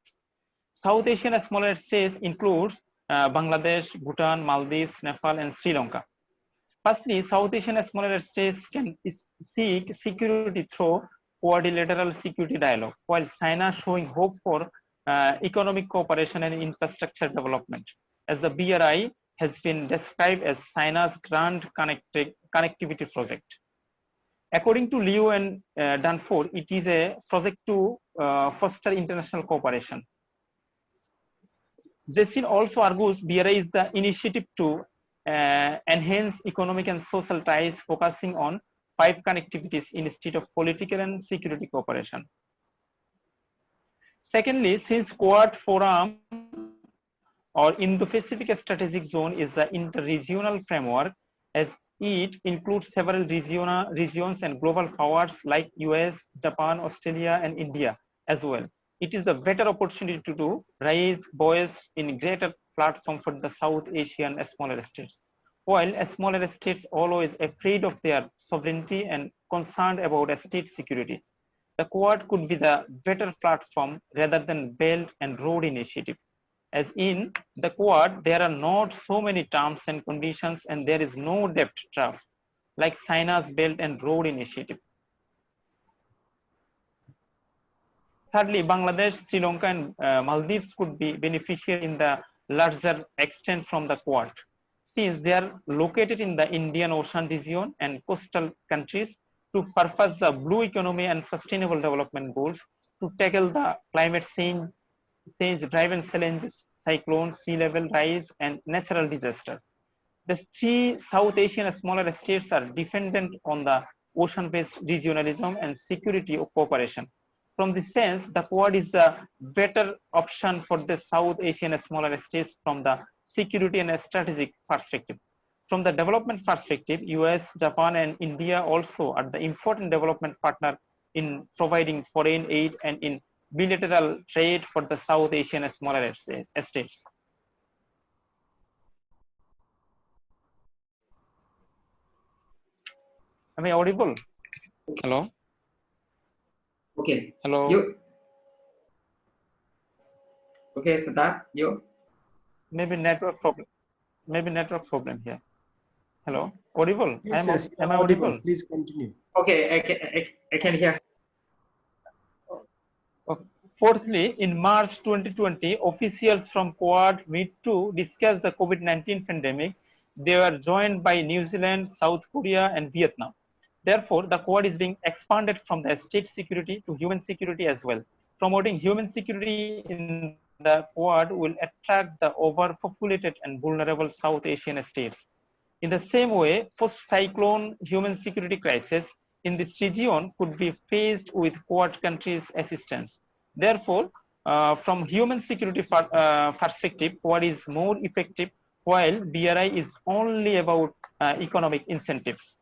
South Asian smaller states includes Bangladesh, Bhutan, Maldives, Nepal, and Sri Lanka. Firstly, South Asian smaller states can seek security through quadrilateral security dialogue, while China showing hope for economic cooperation and infrastructure development, as the BRI has been described as China's grand connectivity project. According to Liu and Danforth, it is a project to foster international cooperation. Jessin also argues BRI is the initiative to enhance economic and social ties, focusing on 5 connectivities instead of political and security cooperation. Secondly, since Quad Forum or Indo-Pacific Strategic Zone is the inter-regional framework, as it includes several regions and global powers like US, Japan, Australia, and India as well. It is a better opportunity to raise voice in greater platform for the South Asian smaller states. While smaller states always afraid of their sovereignty and concerned about state security, the Quad could be the better platform rather than Belt and Road Initiative. As in the Quad, there are not so many terms and conditions and there is no debt trap like China's Belt and Road Initiative. Thirdly, Bangladesh, Sri Lanka and Maldives could be beneficiary in the larger extent from the Quad. Since they are located in the Indian Ocean region and coastal countries, to purpose the blue economy and sustainable development goals, to tackle the climate change-driven challenges, cyclones, sea level rise, and natural disaster. The three South Asian smaller states are dependent on the ocean-based regionalism and security cooperation. From this sense, the Quad is the better option for the South Asian smaller states from the security and strategic perspective. From the development perspective, US, Japan, and India also are the important development partner in providing foreign aid and in bilateral trade for the South Asian smaller states. Am I audible? Hello? Okay. Hello? Okay, start. Maybe network problem. Maybe network problem here. Hello? Audible? Yes, am I audible? Please continue. Okay, I can hear. Okay. Fourthly, in March 2020, officials from Quad meet to discuss the COVID-19 pandemic. They were joined by New Zealand, South Korea, and Vietnam. Therefore, the Quad is being expanded from the state security to human security as well. Promoting human security in the Quad will attract the overpopulated and vulnerable South Asian states. In the same way, post-cyclone human security crisis in this region could be faced with Quad countries' assistance. Therefore, from human security perspective, Quad is more effective, while BRI is only about economic incentives.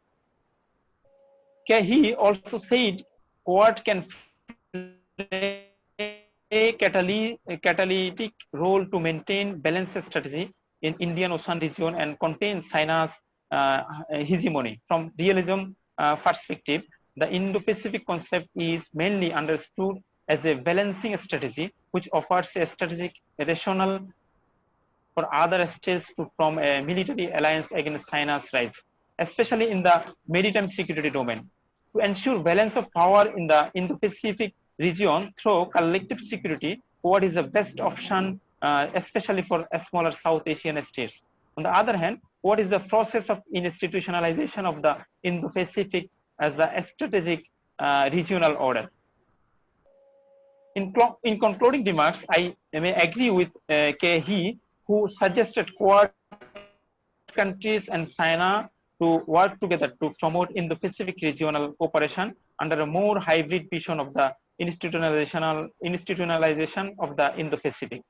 He also said Quad can play a catalytic role to maintain balanced strategy in Indian Ocean region and contain China's hegemony. From realism perspective, the Indo-Pacific concept is mainly understood as a balancing strategy, which offers a strategic rationale for other states to form a military alliance against China's rise, especially in the maritime security domain. To ensure balance of power in the Indo-Pacific region through collective security, what is the best option, especially for smaller South Asian states. On the other hand, what is the process of institutionalization of the Indo-Pacific as the strategic regional order? In concluding remarks, I may agree with He, who suggested Quad countries and China to work together to promote Indo-Pacific regional cooperation under a more hybrid vision of the institutionalization of the Indo-Pacific.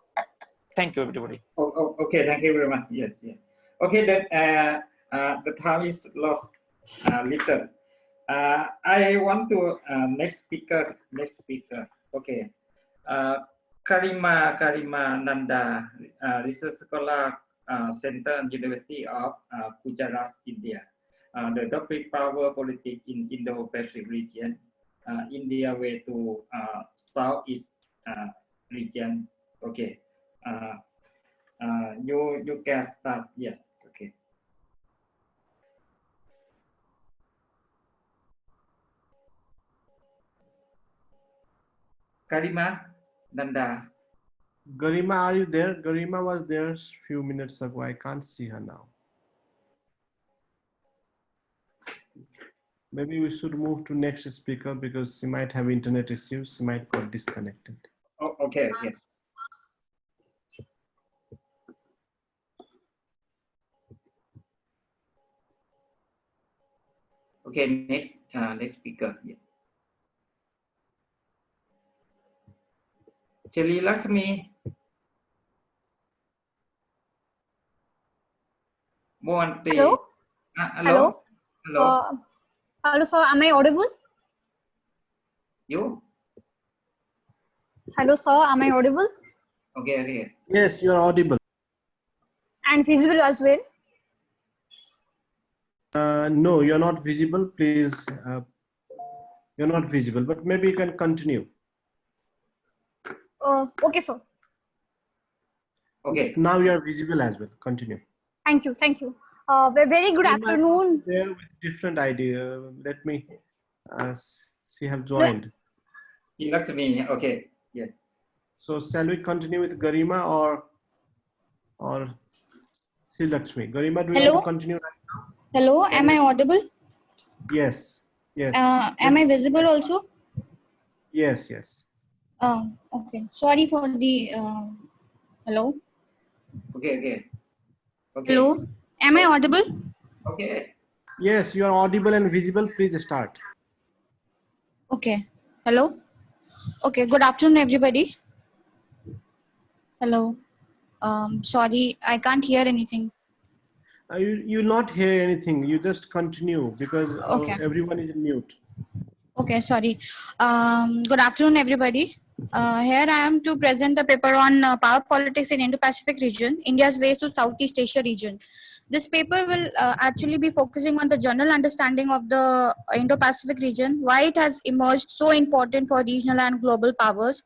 Thank you, everybody. Okay, thank you very much. Yes. Okay, then the time is lost little. I want to next speaker. Okay, Karima Nanda, Research Scholar, Center and University of Gujarat, India. The topic power politics in Indo-Pacific region, India way to Southeast region. Okay. You can start. Yes. Okay. Karima Nanda. Garima, are you there? Garima was there a few minutes ago. I can't see her now. Maybe we should move to next speaker because she might have internet issues. She might got disconnected. Oh, okay. Yes. Okay. Next speaker. Yeah. Sri Lakshmi. Monty. Hello? Hello. Hello. Hello, sir. Am I audible? You? Hello, sir. Am I audible? Okay. Okay. Yes, you are audible. And visible as well? No, you're not visible. Please, you're not visible, but maybe you can continue. Okay, sir. Okay. Now you are visible as well. Continue. Thank you. Thank you. Very good afternoon. There with different idea. Let me. She have joined. Lakshmi. Okay. Yeah. So shall we continue with Garima or Sri Lakshmi? Garima, do you Hello? want to continue right now? Hello, am I audible? Yes. Yes. Am I visible also? Yes. Yes. Okay. Sorry for the. Hello? Okay. Okay. Okay. Hello? Am I audible? Okay. Yes, you are audible and visible. Please start. Okay. Hello? Okay. Good afternoon, everybody. Hello. Sorry, I can't hear anything. You not hear anything. You just continue because Okay. everyone is in mute. Okay, sorry. Good afternoon, everybody. Here I am to present a paper on power politics in Indo-Pacific region, India's way to Southeast Asia region. This paper will actually be focusing on the general understanding of the Indo-Pacific region, why it has emerged so important for regional and global powers,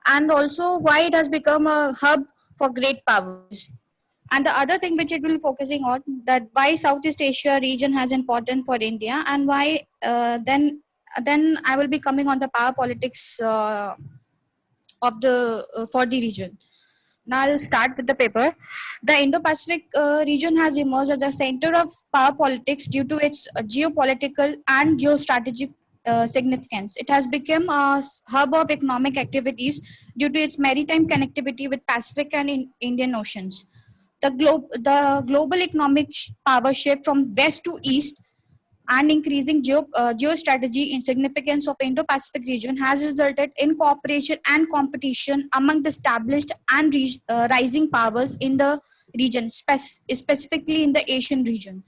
and also why it has become a hub for great powers. And the other thing which it will be focusing on, that why Southeast Asia region has important for India, and why then I will be coming on the power politics of the for the region. Now I'll start with the paper. The Indo-Pacific region has emerged as a center of power politics due to its geopolitical and geostrategic significance. It has become a hub of economic activities due to its maritime connectivity with Pacific and Indian Oceans. The global economic power shift from west to east and increasing geostrategy in significance of Indo-Pacific region has resulted in cooperation and competition among the established and rising powers in the region, specifically in the Asian region.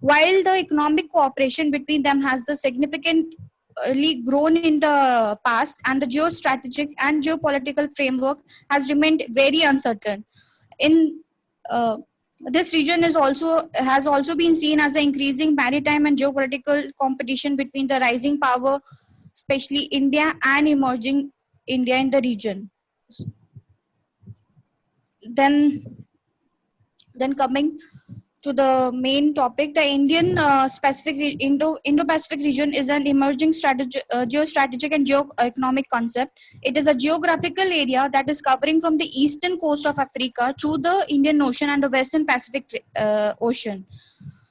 While the economic cooperation between them has the significantly grown in the past, and the geostrategic and geopolitical framework has remained very uncertain. In this region has also been seen as the increasing maritime and geopolitical competition between the rising power, especially India, and emerging India in the region. Then coming to the main topic, the Indian Indo-Pacific region is an emerging geostrategic and geo-economic concept. It is a geographical area that is covering from the eastern coast of Africa through the Indian Ocean and the Western Pacific Ocean.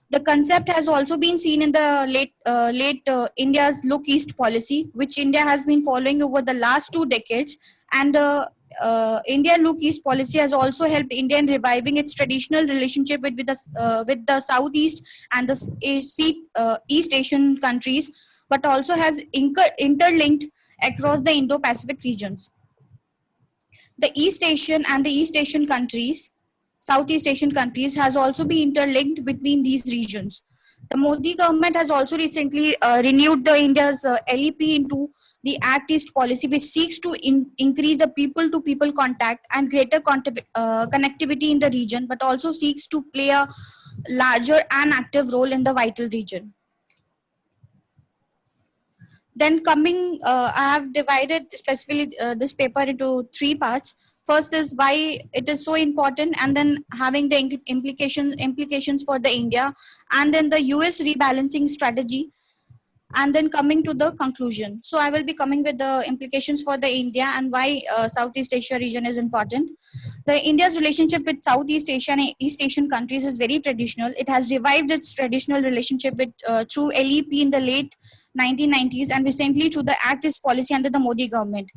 The concept has also been seen in the late India's Look East policy, which India has been following over the last 2 decades, and India Look East policy has also helped India in reviving its traditional relationship with the Southeast and the East Asian countries, but also has interlinked across the Indo-Pacific regions. The East Asian and the East Asian countries, Southeast Asian countries, has also been interlinked between these regions. The Modi government has also recently renewed the India's LEP into the Act East policy, which seeks to increase the people-to-people contact and greater connectivity in the region, but also seeks to play a larger and active role in the vital region. Then I have divided specifically this paper into 3 parts. First is why it is so important, and then having the implications for the India, and then the US rebalancing strategy, and then coming to the conclusion. So I will be coming with the implications for the India and why Southeast Asia region is important. The India's relationship with Southeast Asia and East Asian countries is very traditional. It has revived its traditional relationship with through LEP in the late 1990s, and recently through the Act East policy under the Modi government.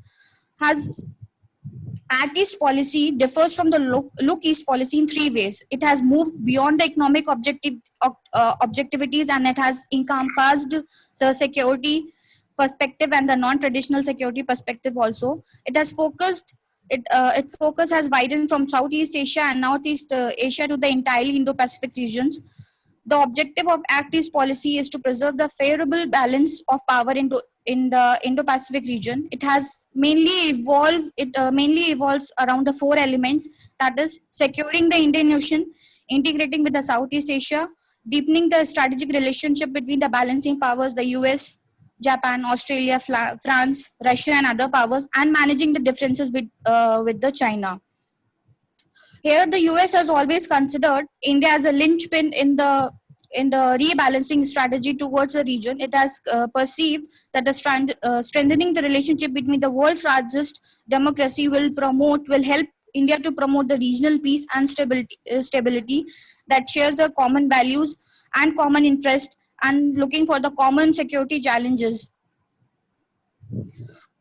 Act East policy differs from the Look East policy in 3 ways. It has moved beyond the economic objectivities, and it has encompassed the security perspective and the non-traditional security perspective also. It has focused Its focus has widened from Southeast Asia and Northeast Asia to the entirely Indo-Pacific regions. The objective of Act East policy is to preserve the favorable balance of power in the Indo-Pacific region. It has mainly evolved. It mainly evolves around the four elements, that is, securing the Indian Ocean, integrating with the Southeast Asia, deepening the strategic relationship between the balancing powers, the US, Japan, Australia, France, Russia, and other powers, and managing the differences with the China. Here, the US has always considered India as a linchpin in the rebalancing strategy towards the region. It has perceived that the strengthening the relationship between the world's largest democracy will help India to promote the regional peace and stability that shares the common values and common interest and looking for the common security challenges.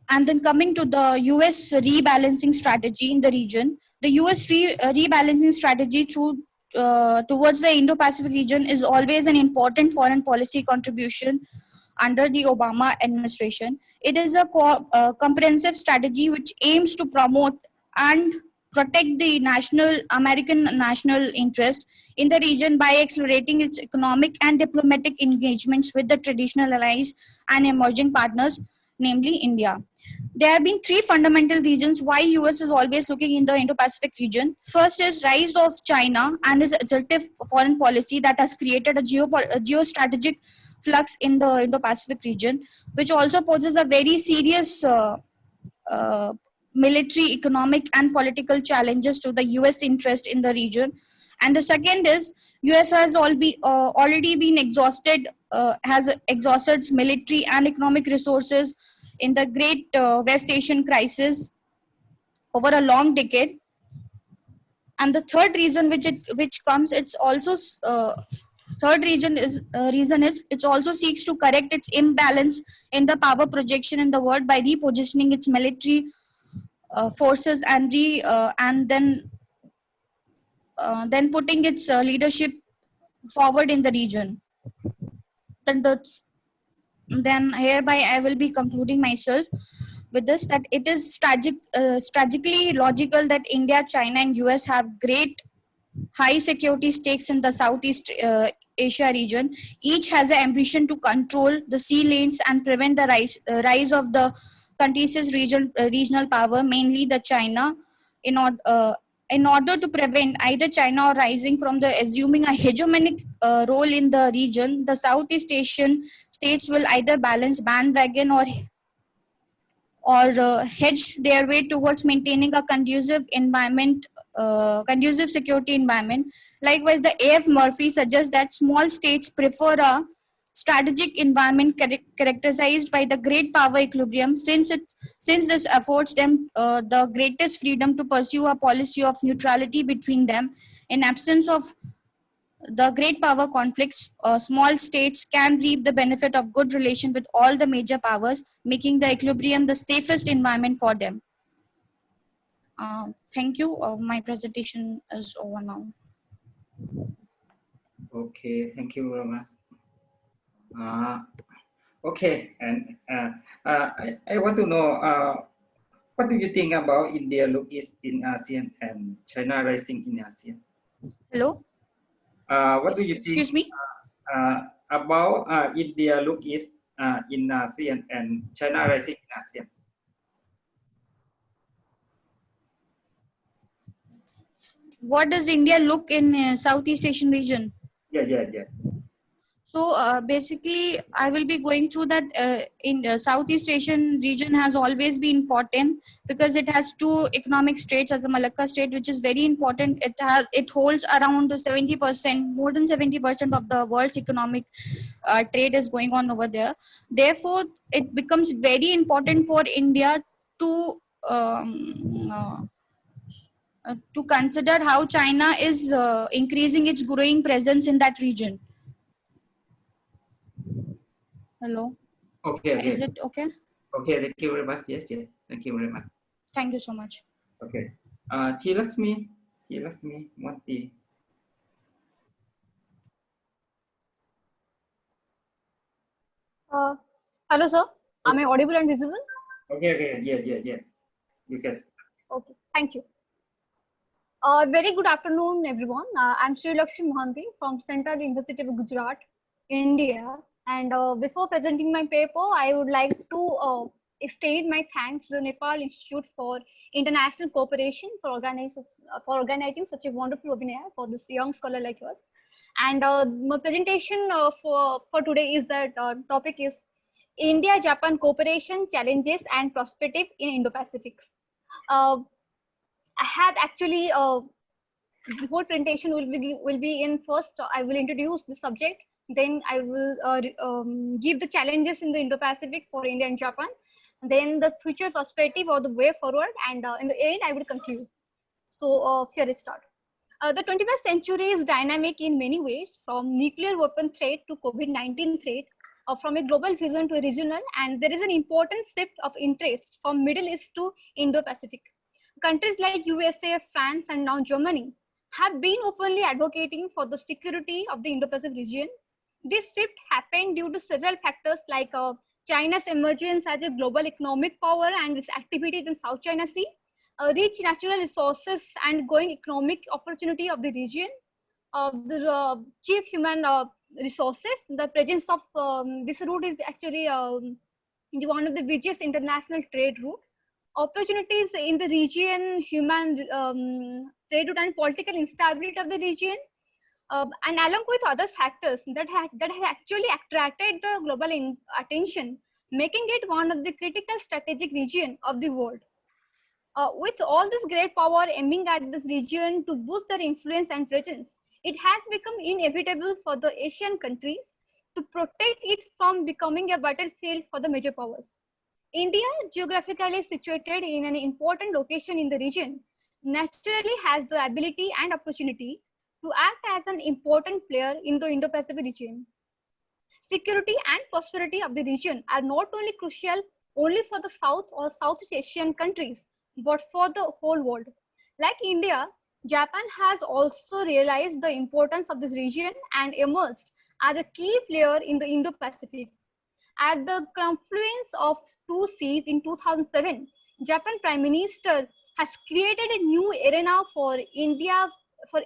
And then coming to the US rebalancing strategy in the region, the US rebalancing strategy towards the Indo-Pacific region is always an important foreign policy contribution under the Obama administration. It is a comprehensive strategy which aims to promote and protect the American national interest in the region by accelerating its economic and diplomatic engagements with the traditional allies and emerging partners, namely India. There have been three fundamental reasons why US is always looking in the Indo-Pacific region. First is rise of China and its assertive foreign policy that has created a geostrategic flux in the Indo-Pacific region, which also poses a very serious military, economic, and political challenges to the US interest in the region. And the second is US has already been exhausted, has exhausted its military and economic resources in the Great West Asian crisis over a long decade. And the third reason it also seeks to correct its imbalance in the power projection in the world by repositioning its military forces and then putting its leadership forward in the region. Then hereby I will be concluding myself with this, that it is strategically logical that India, China, and US have great high security stakes in the Southeast Asia region. Each has an ambition to control the sea lanes and prevent the rise of the contentious regional power, mainly the China, in order to prevent either China or rising from the assuming a hegemonic role in the region. The Southeast Asian states will either balance bandwagon or hedge their way towards maintaining a conducive security environment. Likewise, the A.F. Murphy suggests that small states prefer a strategic environment characterized by the great power equilibrium, since this affords them the greatest freedom to pursue a policy of neutrality between them. In absence of the great power conflicts, small states can reap the benefit of good relation with all the major powers, making the equilibrium the safest environment for them. Thank you. My presentation is over now. Okay, thank you very much. Okay, and I want to know what do you think about India look is in ASEAN and China rising in ASEAN? Hello? What do you think? Excuse me? About India look is in ASEAN and China rising in ASEAN? What does India look in Southeast Asian region? Yeah. So basically, I will be going through that. In the Southeast Asian region has always been important because it has two economic states, as the Malacca state, which is very important. It holds around 70%, more than 70% of the world's economic trade is going on over there. Therefore, it becomes very important for India to consider how China is increasing its growing presence in that region. Hello. Okay. Is it okay? Okay, thank you very much. Yes. Thank you very much. Thank you so much. Okay. Chilasmi, Monty. Hello, sir. Am I audible and visible? Okay. Yeah. You can. Okay, thank you. Very good afternoon, everyone. I'm Sri Lakshmi Mohanty from Central University of Gujarat, India. And before presenting my paper, I would like to extend my thanks to the Nepal Institute for International Cooperation for organizing such a wonderful webinar for this young scholar like us. And my presentation for today is that topic is India-Japan cooperation challenges and perspective in Indo-Pacific. I have actually the whole presentation will be in first. I will introduce the subject, then I will give the challenges in the Indo-Pacific for India and Japan, then the future perspective or the way forward, and in the end I will conclude. So here it starts. The 21st century is dynamic in many ways, from nuclear weapon threat to COVID-19 threat, from a global vision to a regional, and there is an important shift of interest from Middle East to Indo-Pacific. Countries like USA, France, and now Germany have been openly advocating for the security of the Indo-Pacific region. This shift happened due to several factors like China's emergence as a global economic power and its activities in South China Sea, rich natural resources and growing economic opportunity of the region, the chief human resources. The presence of this route is actually one of the biggest international trade route. Opportunities in the region, human trade route, and political instability of the region, and along with other factors that have actually attracted the global attention, making it one of the critical strategic region of the world. With all this great power aiming at this region to boost their influence and presence, it has become inevitable for the Asian countries to protect it from becoming a battlefield for the major powers. India, geographically situated in an important location in the region, naturally has the ability and opportunity to act as an important player in the Indo-Pacific region. Security and prosperity of the region are not only crucial only for the South or Southeast Asian countries, but for the whole world. Like India, Japan has also realized the importance of this region and emerged as a key player in the Indo-Pacific. At the confluence of two seas in 2007, Japan Prime Minister has created a new arena for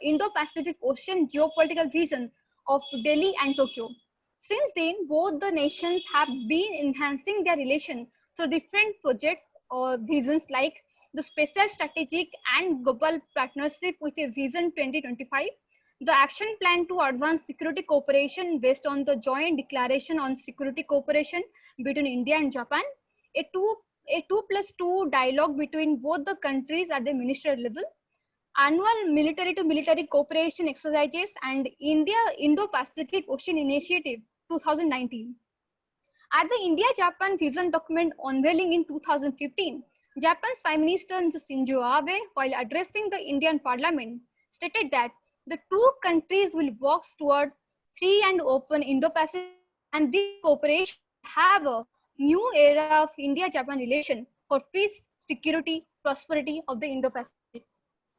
Indo-Pacific Ocean geopolitical vision of Delhi and Tokyo. Since then, both the nations have been enhancing their relation through different projects or visions like the Special Strategic and Global Partnership with a Vision 2025, the Action Plan to Advance Security Cooperation based on the Joint Declaration on Security Cooperation between India and Japan, a 2+2 dialogue between both the countries at the ministerial level, annual military-to-military cooperation exercises, and Indo-Pacific Ocean Initiative 2019. At the India-Japan Vision document unveiling in 2015, Japan's Prime Minister Shinzo Abe, while addressing the Indian Parliament, stated that the two countries will work toward free and open Indo-Pacific, and this cooperation have a new era of India-Japan relation for peace, security, prosperity of the Indo-Pacific.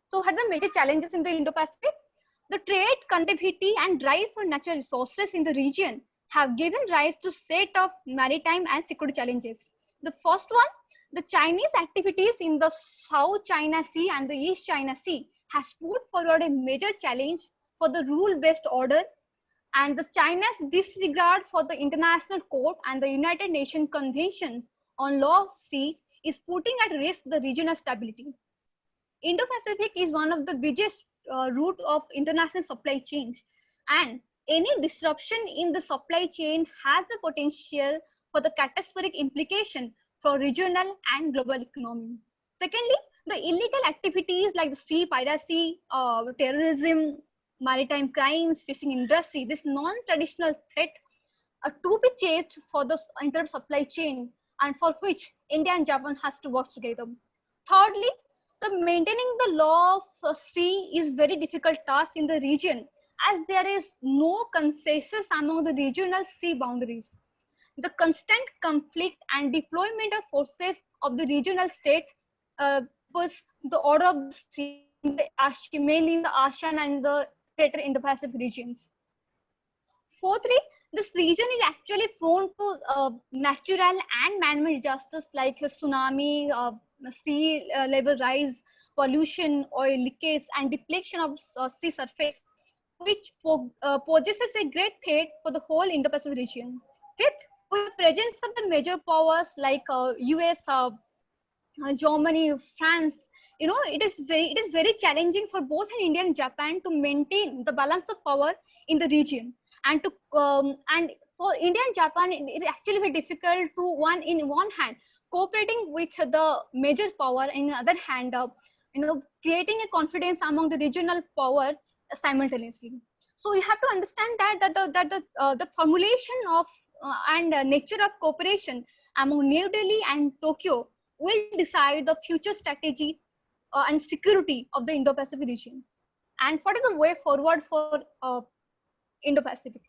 So what are the major challenges in the Indo-Pacific? The trade, connectivity, and drive for natural resources in the region have given rise to set of maritime and security challenges. The first one, the Chinese activities in the South China Sea and the East China Sea has put forward a major challenge for the rule-based order, and the China's disregard for the International Court and the United Nations Conventions on Law of Seas is putting at risk the regional stability. Indo-Pacific is one of the biggest route of international supply chains, and any disruption in the supply chain has the potential for the catastrophic implication for regional and global economy. Secondly, the illegal activities like the sea piracy, terrorism, maritime crimes, fishing industry, this non-traditional threat to be chased for the entire supply chain, and for which India and Japan has to work together. Thirdly, the maintaining the law of sea is very difficult task in the region, as there is no consensus among the regional sea boundaries. The constant conflict and deployment of forces of the regional state was the order of the sea, mainly in the ASEAN and the greater Indo-Pacific regions. Fourthly, this region is actually prone to natural and man-made disasters like tsunami, sea level rise, pollution, oil leakage, and depletion of sea surface, which possesses a great threat for the whole Indo-Pacific region. Fifth, with the presence of the major powers like US, Germany, France, it is very challenging for both India and Japan to maintain the balance of power in the region, and and for India and Japan, it is actually very difficult to one hand cooperating with the major power, and on the other hand, creating a confidence among the regional power simultaneously. So you have to understand that the formulation of and nature of cooperation among New Delhi and Tokyo will decide the future strategy and security of the Indo-Pacific region, and what is the way forward for Indo-Pacific.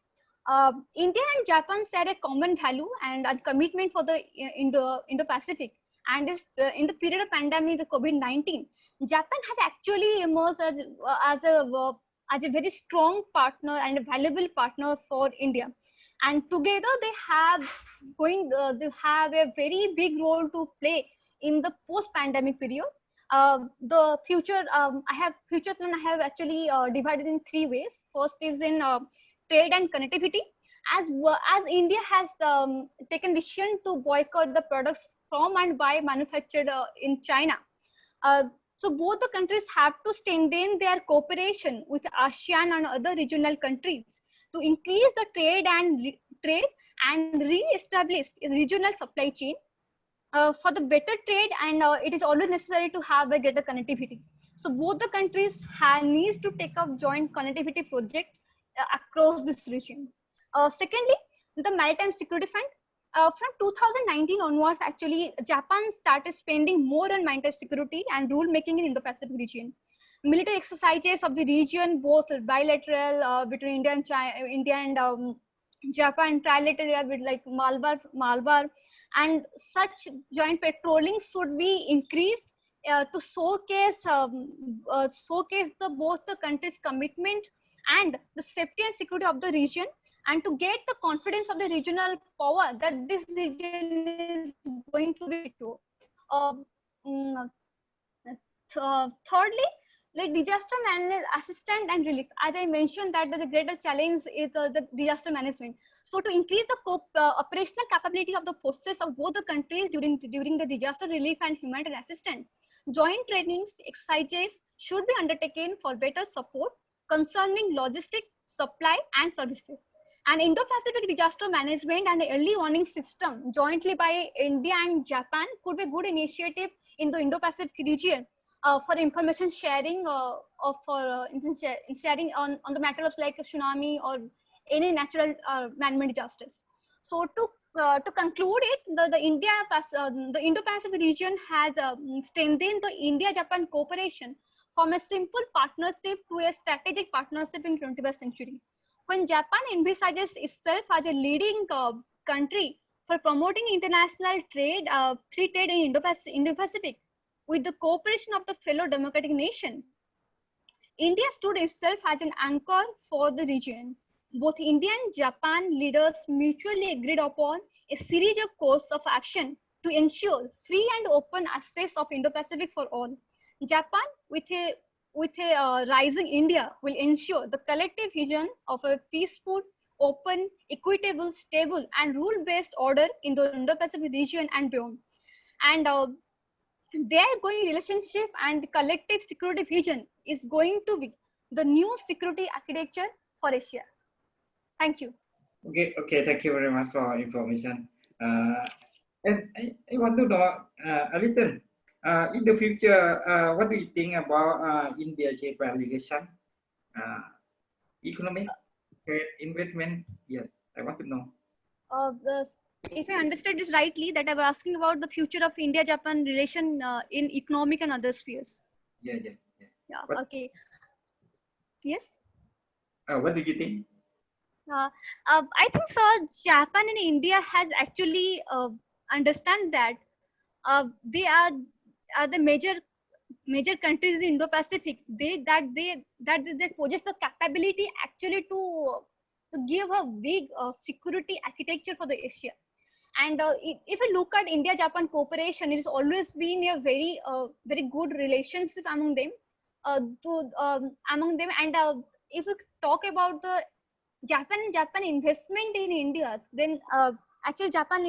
India and Japan share a common value and a commitment for the Indo-Pacific. And this, in the period of pandemic, the COVID-19, Japan has actually emerged as a very strong partner and a valuable partner for India. And together they have a very big role to play in the post-pandemic period. The future plan I have actually divided in 3 ways. First is in trade and connectivity. As India has taken decision to boycott the products from and by manufactured in China. So both the countries have to strengthen their cooperation with ASEAN and other regional countries to increase the trade and re-establish a regional supply chain for the better trade, and it is always necessary to have a greater connectivity. So both the countries needs to take up joint connectivity project across this region. Secondly, the Maritime Security Fund. From 2019 onwards, actually, Japan started spending more on maritime security and rule making in Indo-Pacific region. Military exercises of the region, both bilateral between India and Japan, trilateral with like Malabar, and such joint patrolling should be increased to showcase both the countries' commitment and the safety and security of the region, and to get the confidence of the regional power that this region is going to be secure. Thirdly, like disaster management assistance and relief. As I mentioned, that the greater challenge is the disaster management. So to increase the operational capability of the forces of both the countries during the disaster relief and humanitarian assistance, joint trainings, exercises should be undertaken for better support concerning logistics, supply and services. And Indo-Pacific disaster management and early warning system jointly by India and Japan could be a good initiative in the Indo-Pacific region for information sharing sharing on the matters like tsunami or any natural man-made disasters. So to conclude it, the Indo-Pacific region has strengthened the India-Japan cooperation from a simple partnership to a strategic partnership in 21st century. When Japan envisages itself as a leading country for promoting international trade, free trade in Indo-Pacific, with the cooperation of the fellow democratic nation, India stood itself as an anchor for the region. Both India and Japan leaders mutually agreed upon a series of course of action to ensure free and open access of Indo-Pacific for all. Japan, with a rising India, will ensure the collective vision of a peaceful, open, equitable, stable, and rule-based order in the Indo-Pacific region and beyond. And their going relationship and collective security vision is going to be the new security architecture for Asia. Thank you. Okay, thank you very much for information. And I want to know a little. In the future, what do you think about India-Japan relation? Economic, trade, investment? Yes, I want to know. If I understood this rightly, that I was asking about the future of India-Japan relation in economic and other spheres. Yeah. Yeah. Okay. Yes. What do you think? I think so. Japan and India has actually understand that they are the major countries in Indo-Pacific. They possess the capability actually to to give a big security architecture for the Asia. And if you look at India-Japan cooperation, it has always been a very good relationship among them. And if you talk about the Japan investment in India, then actually Japan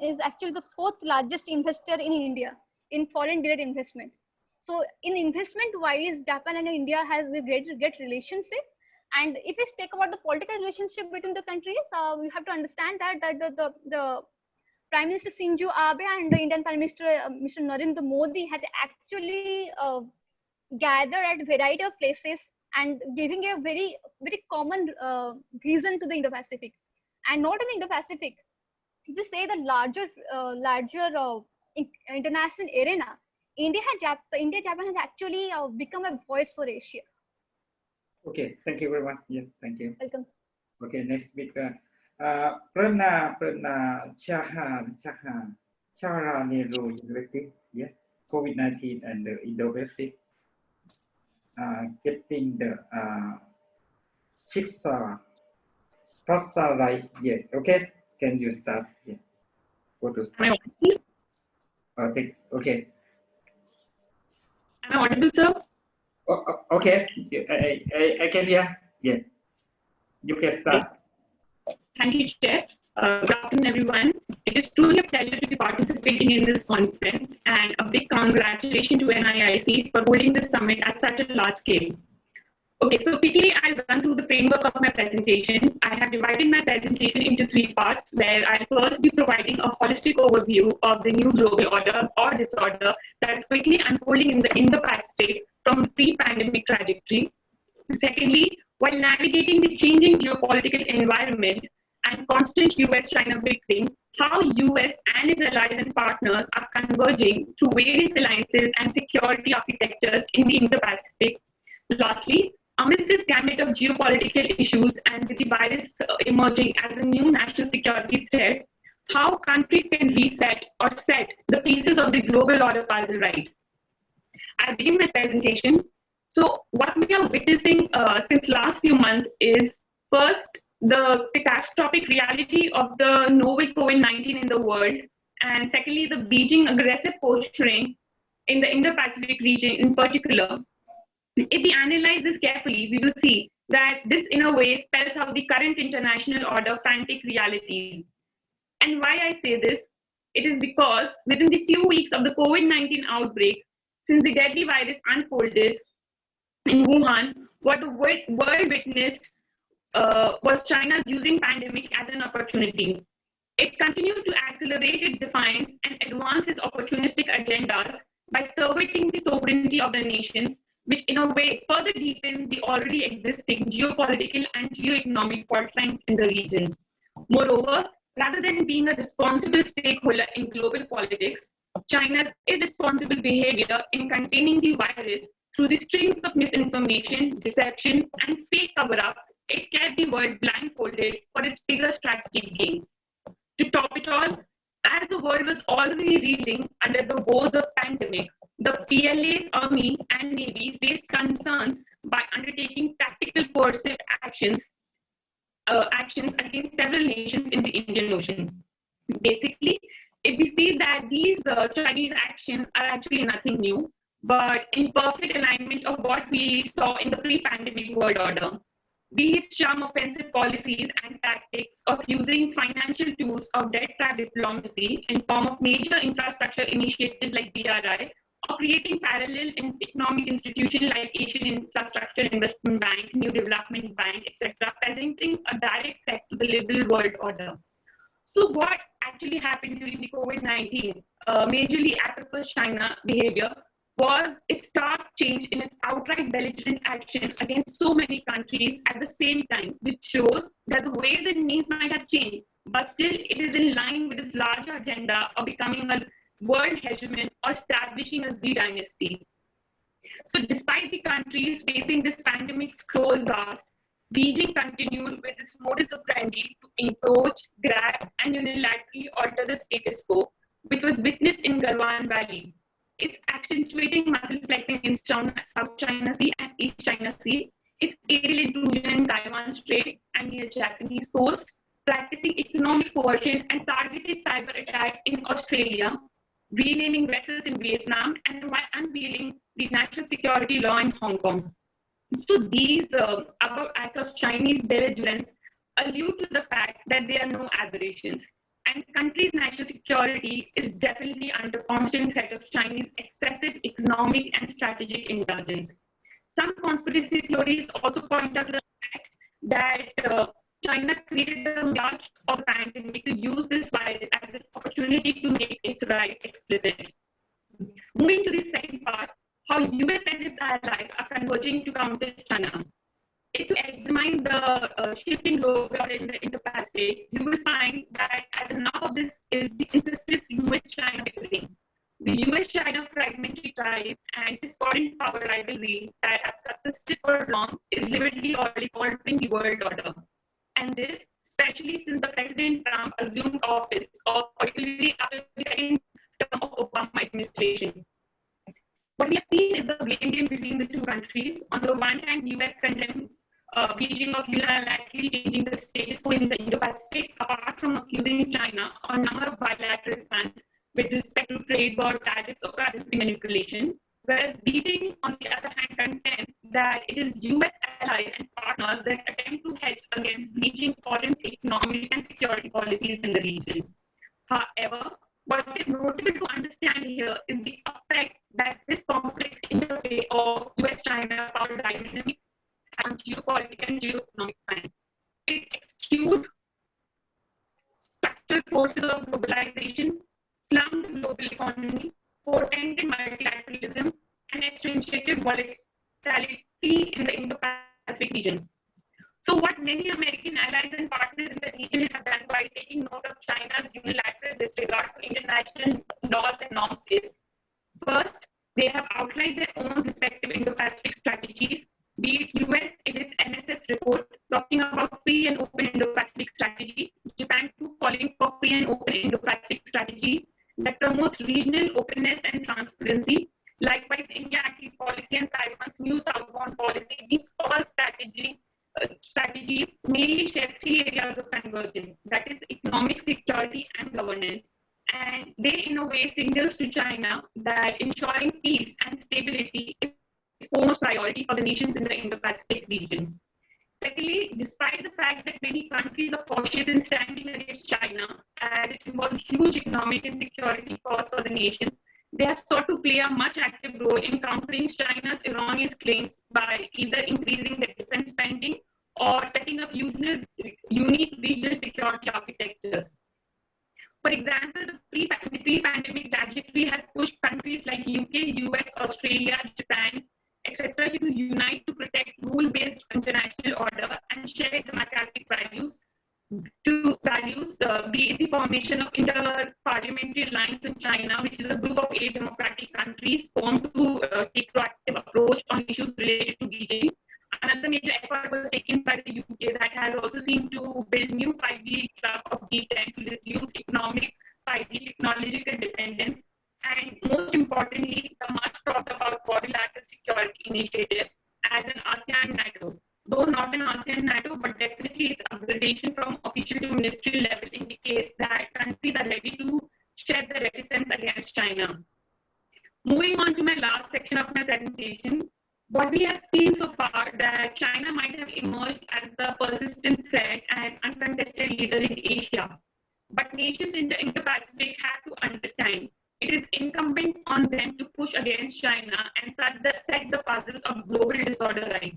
is actually the 4th largest investor in India in foreign direct investment. So in investment wise, Japan and India has a great relationship. And if we talk about the political relationship between the countries, we have to understand that the Prime Minister Shinzo Abe and the Indian Prime Minister Mr. Narendra Modi had actually gathered at a variety of places and giving a very common reason to the Indo-Pacific. And not only Indo-Pacific, if we say the larger international arena, India-Japan has actually become a voice for Asia. Okay, thank you very much. Yes, thank you. Welcome. Okay, next speaker. Prerna Chara Nehru University. Yes, COVID-19 and the Indo-Pacific. Getting the Chipsa right. Yeah, okay. Can you start? Yeah. Go to start. Okay. Am I audible, sir? Okay. I can hear. Yeah. You can start. Thank you, Chair. Good afternoon, everyone. It is truly a pleasure to be participating in this conference, and a big congratulations to NIIC for holding this summit at such a large scale. Okay, so quickly I'll run through the framework of my presentation. I have divided my presentation into 3 parts, where I'll first be providing a holistic overview of the new global order or disorder that is quickly unfolding in the Indo-Pacific from the pre-pandemic trajectory. Secondly, while navigating the changing geopolitical environment and constant US-China bickering, how US and its allies and partners are converging through various alliances and security architectures in the Indo-Pacific. Lastly, amidst this gamut of geopolitical issues and with the virus emerging as a new national security threat, how countries can reset or set the pieces of the global order puzzle right. I begin my presentation. So what we are witnessing since last few months is first the catastrophic reality of the novel COVID-19 in the world, and secondly the Beijing aggressive posturing in the Indo-Pacific region in particular. If we analyze this carefully, we will see that this in a way spells out the current international order frantic realities. And why I say this, it is because within the few weeks of the COVID-19 outbreak, since the deadly virus unfolded in Wuhan, what the world witnessed was China's using pandemic as an opportunity. It continued to accelerate its defiance and advance its opportunistic agendas by subverting the sovereignty of the nations, which in a way further deepens the already existing geopolitical and geo-economic fault lines in the region. Moreover, rather than being a responsible stakeholder in global politics, China's irresponsible behavior in containing the virus through the strings of misinformation, deception, and fake cover-ups, it kept the world blindfolded for its bigger strategic gains. To top it all, as the world was already reeling under the woes of pandemic, the PLA, Army, and Navy faced concerns by undertaking tactical coercive actions against several nations in the Indian Ocean. Basically, if we see that these Chinese actions are actually nothing new, but in perfect alignment of what we saw in the pre-pandemic world order. These charm offensive policies and tactics of using financial tools of debt trap diplomacy in form of major infrastructure initiatives like BRI, or creating parallel economic institutions like Asian Infrastructure Investment Bank, New Development Bank, etc., presenting a direct threat to the liberal world order. So what actually happened during the COVID-19, majorly apropos China behavior, was a stark change in its outright belligerent action against so many countries at the same time, which shows that the way the needs might have changed, but still it is in line with its larger agenda of becoming a world hegemon or establishing a Z dynasty. So despite the countries facing this pandemic scroll blast, Beijing continued with its modus operandi to encroach, grab, and unilaterally alter the status quo, which was witnessed in Galwan Valley. It's accentuating muscle flexing in South China Sea and East China Sea, its aerial intrusion in Taiwan Strait and near Japanese coast, practicing economic coercion and targeted cyber attacks in Australia, renaming vessels in Vietnam, and unveiling the national security law in Hong Kong. So these above acts of Chinese belligerence allude to the fact that they are no aberrations, and the country's national security is definitely under constant threat of Chinese excessive economic and strategic indulgence. Some conspiracy theories also point out the fact that China created a mirage of the pandemic to use this virus as an opportunity to make its right explicit. Moving to the second part, how US and its allies are converging to counter China. If you examine the shifting global order in the Indo-Pacific, you will find that at the north of this is the incestuous US-China bickering. The US-China fragmentary ties and discordant power rivalry that has subsisted for long is vividly altering the world order. And this, especially since the President Trump assumed office, or particularly after the second term of Obama administration. What we have seen is the blame game between the two countries. On the one hand, US condemns Beijing of unilaterally changing the status quo in the Indo-Pacific, apart from accusing China on a number of bilateral fronts with respect to trade war, tariffs, or currency manipulation. Whereas Beijing, on the other hand, contends that it is US allies and partners that attempt to hedge against Beijing's foreign economic and security policies in the region. However, what is notable to understand here is the effect that this complex interplay of US-China power dynamic on geopolitical and geoeconomic front. It exudes structural forces of globalization, slummed the global economy, portended multilateralism, and accentuated volatility in the Indo-Pacific region. So what many American allies and partners in the region have done by taking note of China's unilateral disregard for international laws and norms is, first, they have outlined their own respective Indo-Pacific strategies, be it US in its NSS report talking about free and open Indo-Pacific strategy, Japan too calling for free and open Indo-Pacific strategy that promotes regional openness and transparency. Likewise, India active policy and Taiwan's new southbound policy, these all strategies mainly share three areas of convergence, that is economic, security, and governance. And they, in a way, signals to China that ensuring peace and stability is foremost priority for the nations in the Indo-Pacific region. Secondly, despite the fact that many countries are cautious in standing against China, as it involves huge economic and security costs for the nations, they have sought to play a much active role in countering China's erroneous claims by either increasing their defense spending or setting up unique regional security architectures. For example, the pre-pandemic trajectory has pushed countries like UK, US, Australia, Japan, etc. to unite to protect rule-based international order and share democratic values. Be the formation of Inter-Parliamentary Alliance in China, which is a group of 8 democratic countries formed to take proactive approach on issues related to Beijing. Another major effort was taken by the UK that has also seen to build new 5G club of G10 to reduce economic 5G technological dependence. And most importantly, the much talked about quadrilateral security initiative as an ASEAN NATO. Though not an ASEAN NATO, but definitely its upgradation from official to ministerial level indicates that countries are ready to shed the reticence against China. Moving on to my last section of my presentation, what we have seen so far that China might have emerged as the persistent threat and uncontested leader in Asia. But nations in the Indo-Pacific have to understand it is incumbent on them to push against China and set the puzzles of global disorder right.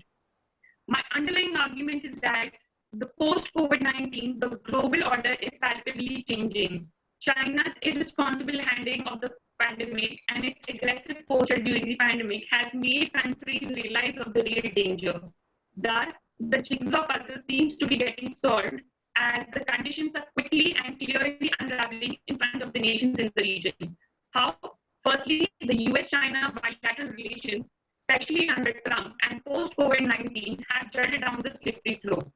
My underlying argument is that the post-COVID-19, the global order is palpably changing. China's irresponsible handling of the pandemic and its aggressive posture during the pandemic has made countries realize of the real danger. Thus, the jigsaw puzzle seems to be getting solved as the conditions are quickly and clearly unraveling in front of the nations in the region. How? Firstly, the US-China bilateral relations, especially under Trump and post-COVID-19, have jutted down the slippery slope.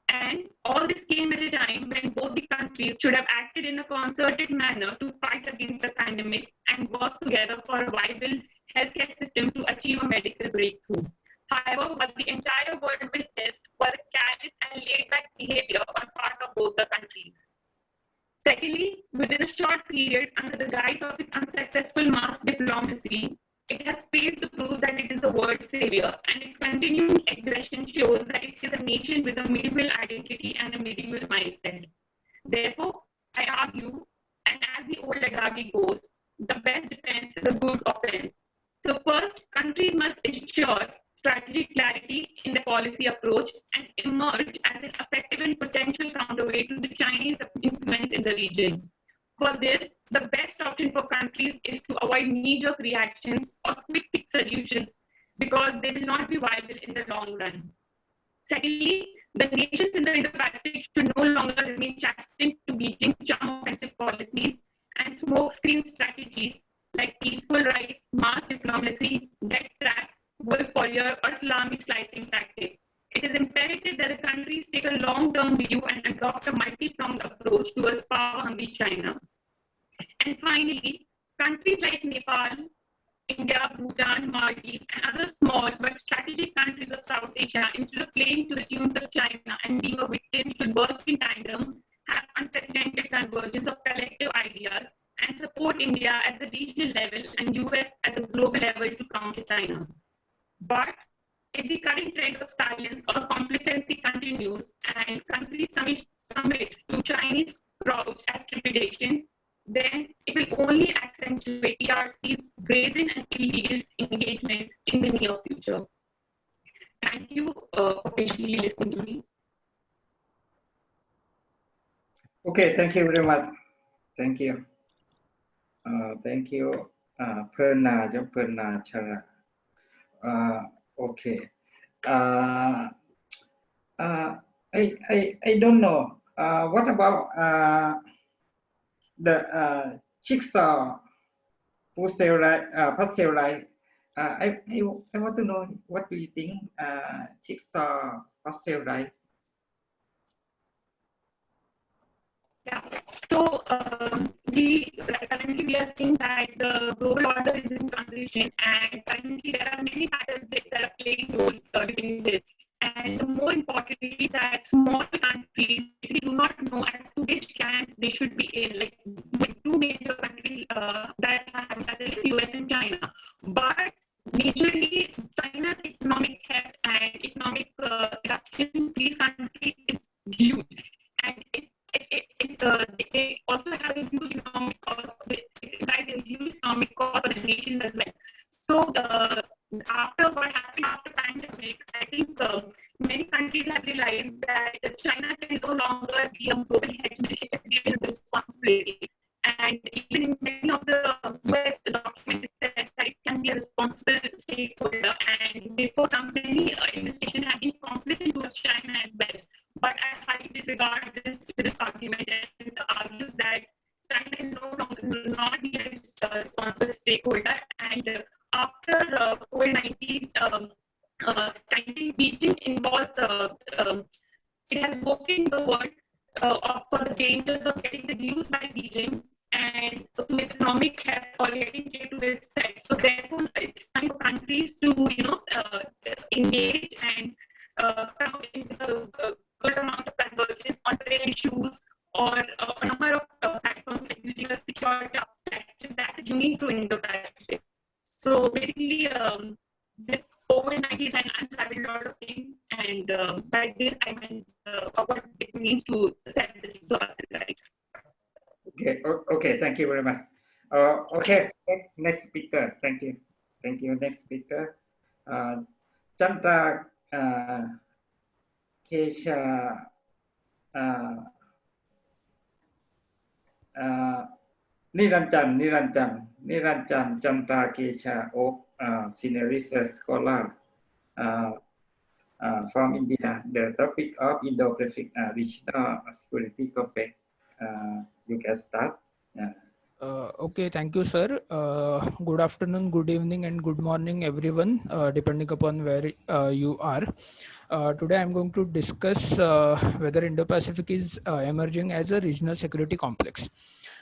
And all this came at a time when both the countries should have acted in a concerted manner to fight against the pandemic and work together for a viable healthcare system to achieve a medical breakthrough. However, what the entire world witnessed was a careless and laid-back behavior on part of both the countries. Secondly, within a short period, under the guise of its unsuccessful mass diplomacy, it has failed to prove that it is a world savior, and its continuing aggression shows that it is a nation with a medieval identity and a medieval mindset. Therefore, I argue, and as the old adage goes, the best defense is a good offense. So first, countries must ensure strategic clarity in the policy approach and emerge as an effective and potential counterweight to the Chinese influence in the region. For this, the best option for countries is to avoid knee-jerk reactions or quick fix solutions because they will not be viable in the long run. Secondly, the nations in the Indo-Pacific should no longer remain chastened to Beijing's charm offensive policies and smokescreen strategies like peaceful rights, mass diplomacy, debt trap, wolf warrior, or salami slicing tactics. It is imperative that the countries take a long-term view and adopt a multi-pronged approach towards power-hungry China. And finally, countries like Nepal, India, Bhutan, Maldives, and other small but strategic countries of South Asia, instead of playing to the tunes of China and being a victim, should work in tandem, have unprecedented convergence of collective ideas, and support India at the regional level and US at the global level to counter China. But if the current trend of silence or complacency continues and countries submit to Chinese approach as trepidation, then it will only accentuate PRC's brazen and illegal engagements in the near future. Thank you for patiently listening to me. Okay, thank you very much. Thank you. Thank you, Perna Chara. Okay. I don't know. What about the jigsaw puzzle, right? I want to know, what do you think? Jigsaw puzzle, right? Yeah. So currently we are seeing that the global order is in transition, and currently there are many factors that are playing role during this. And more importantly, that small countries do not know as to which camp they should be in. Like two major countries that have as US and China, but majorly China's economic heft and economic seduction these countries is huge, and they also have a huge economic cost. It has a huge economic cost for the nations as well. So after what happened after pandemic, I think many countries have realized that China can no longer be a global hegemon. It has given responsibility, and even in many of the US documents, it said that it can be a responsible stakeholder, and therefore many administration have been complicit towards China as well. But I highly disregard this argument and argue that China is no longer not be a responsible stakeholder. And after COVID-19, Beijing involves, it has woken the world for the dangers of getting seduced by Beijing and to its economic heft or getting to its set. So therefore, it's time for countries to engage and come into the good amount of convergence on trade issues or a number of platforms like using a security architecture that is unique to Indo-Pacific. So basically, this COVID-19 has unraveled a lot of things, and by this I meant what it means to set the resources right. Okay, thank you very much. Okay, next speaker. Thank you. Next speaker, Chandra Kesha Niranjan Chandra Kesha Senior Research Scholar from India. The topic of Indo-Pacific regional security complex. You can start. Okay, thank you, sir. Good afternoon, good evening, and good morning, everyone, depending upon where you are. Today, I'm going to discuss whether Indo-Pacific is emerging as a regional security complex.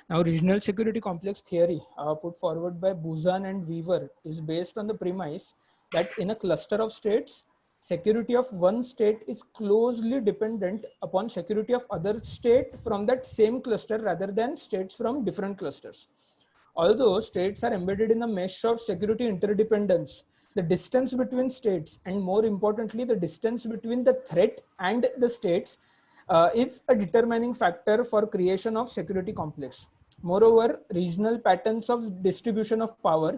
Now, regional security complex theory put forward by Buzan and Weaver is based on the premise that in a cluster of states, security of one state is closely dependent upon security of other state from that same cluster rather than states from different clusters. Although states are embedded in a mesh of security interdependence, the distance between states, and more importantly, the distance between the threat and the states, is a determining factor for creation of security complex. Moreover, regional patterns of distribution of power,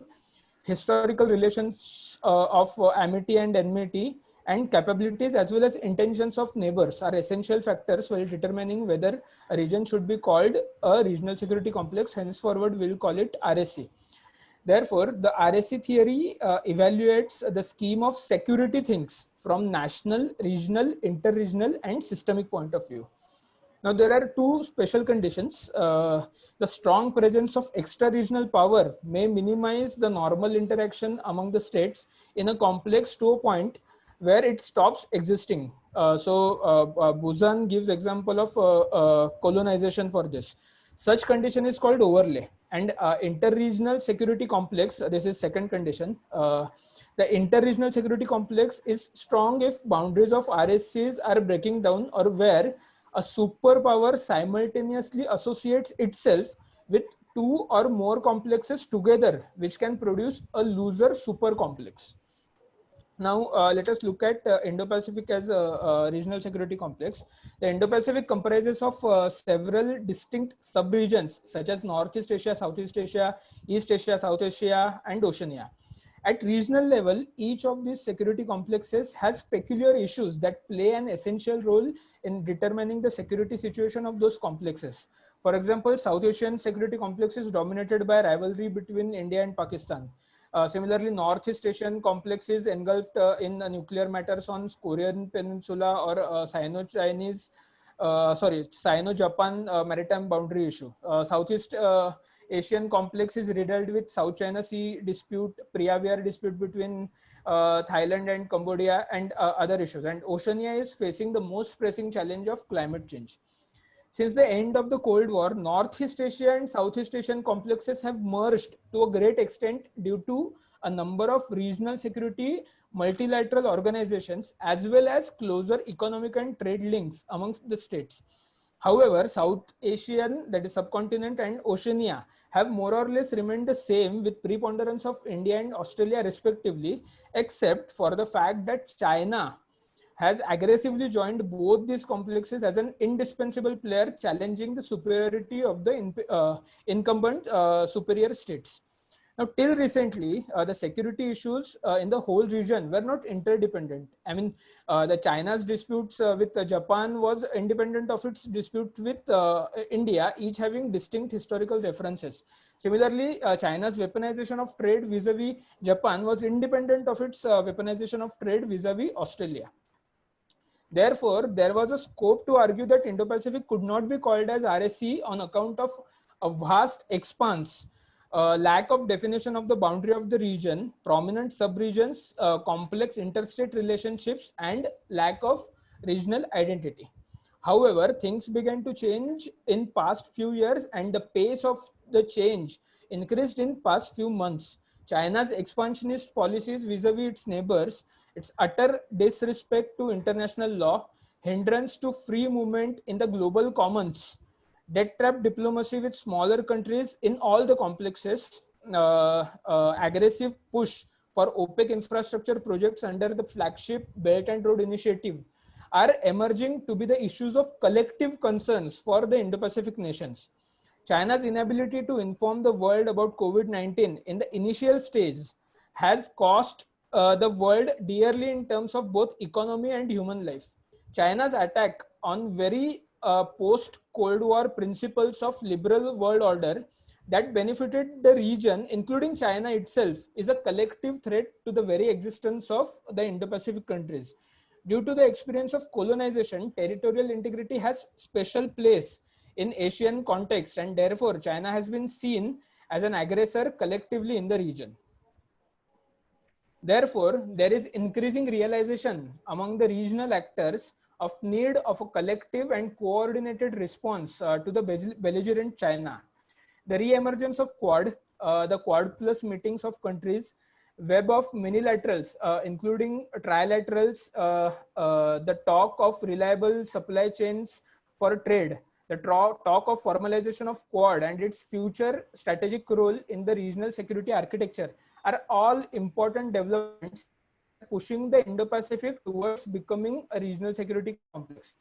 historical relations of amity and enmity, and capabilities as well as intentions of neighbors are essential factors while determining whether a region should be called a regional security complex. Henceforward, we'll call it RSC. Therefore, the RSC theory evaluates the scheme of security things from national, regional, interregional, and systemic point of view. Now, there are two special conditions. The strong presence of extra-regional power may minimize the normal interaction among the states in a complex to a point where it stops existing. Buzan gives example of colonization for this. Such condition is called overlay. And interregional security complex, this is second condition. The interregional security complex is strong if boundaries of RSCs are breaking down or where a superpower simultaneously associates itself with two or more complexes together, which can produce a loser super complex. Now, let us look at Indo-Pacific as a regional security complex. The Indo-Pacific comprises of several distinct sub-regions such as Northeast Asia, Southeast Asia, East Asia, South Asia, and Oceania. At regional level, each of these security complexes has peculiar issues that play an essential role in determining the security situation of those complexes. For example, South Asian security complex is dominated by rivalry between India and Pakistan. Similarly, Northeast Asian complex is engulfed in nuclear matters on Korean Peninsula or Sino-Japan maritime boundary issue. Southeast Asian complex is riddled with South China Sea dispute, pre-Aviar dispute between Thailand and Cambodia, and other issues. And Oceania is facing the most pressing challenge of climate change. Since the end of the Cold War, Northeast Asia and Southeast Asian complexes have merged to a great extent due to a number of regional security multilateral organizations as well as closer economic and trade links amongst the states. However, South Asian, that is subcontinent, and Oceania have more or less remained the same with preponderance of India and Australia respectively, except for the fact that China has aggressively joined both these complexes as an indispensable player, challenging the superiority of the incumbent superior states. Now, till recently, the security issues in the whole region were not interdependent. I mean, the China's disputes with Japan was independent of its dispute with India, each having distinct historical references. Similarly, China's weaponization of trade vis-a-vis Japan was independent of its weaponization of trade vis-a-vis Australia. Therefore, there was a scope to argue that Indo-Pacific could not be called as RSC on account of a vast expanse, lack of definition of the boundary of the region, prominent sub-regions, complex interstate relationships, and lack of regional identity. However, things began to change in past few years, and the pace of the change increased in past few months. China's expansionist policies vis-a-vis its neighbors, its utter disrespect to international law, hindrance to free movement in the global commons, debt-trap diplomacy with smaller countries in all the complexes, aggressive push for OPEC infrastructure projects under the flagship Belt and Road Initiative are emerging to be the issues of collective concerns for the Indo-Pacific nations. China's inability to inform the world about COVID-19 in the initial stage has cost the world dearly in terms of both economy and human life. China's attack on very post-Cold War principles of liberal world order that benefited the region, including China itself, is a collective threat to the very existence of the Indo-Pacific countries. Due to the experience of colonization, territorial integrity has special place in Asian context, and therefore China has been seen as an aggressor collectively in the region. Therefore, there is increasing realization among the regional actors of need of a collective and coordinated response to the belligerent China. The re-emergence of Quad, the Quad plus meetings of countries, web of minilaterals, including trilaterals, the talk of reliable supply chains for trade, the talk of formalization of Quad and its future strategic role in the regional security architecture are all important developments pushing the Indo-Pacific towards becoming a regional security complex.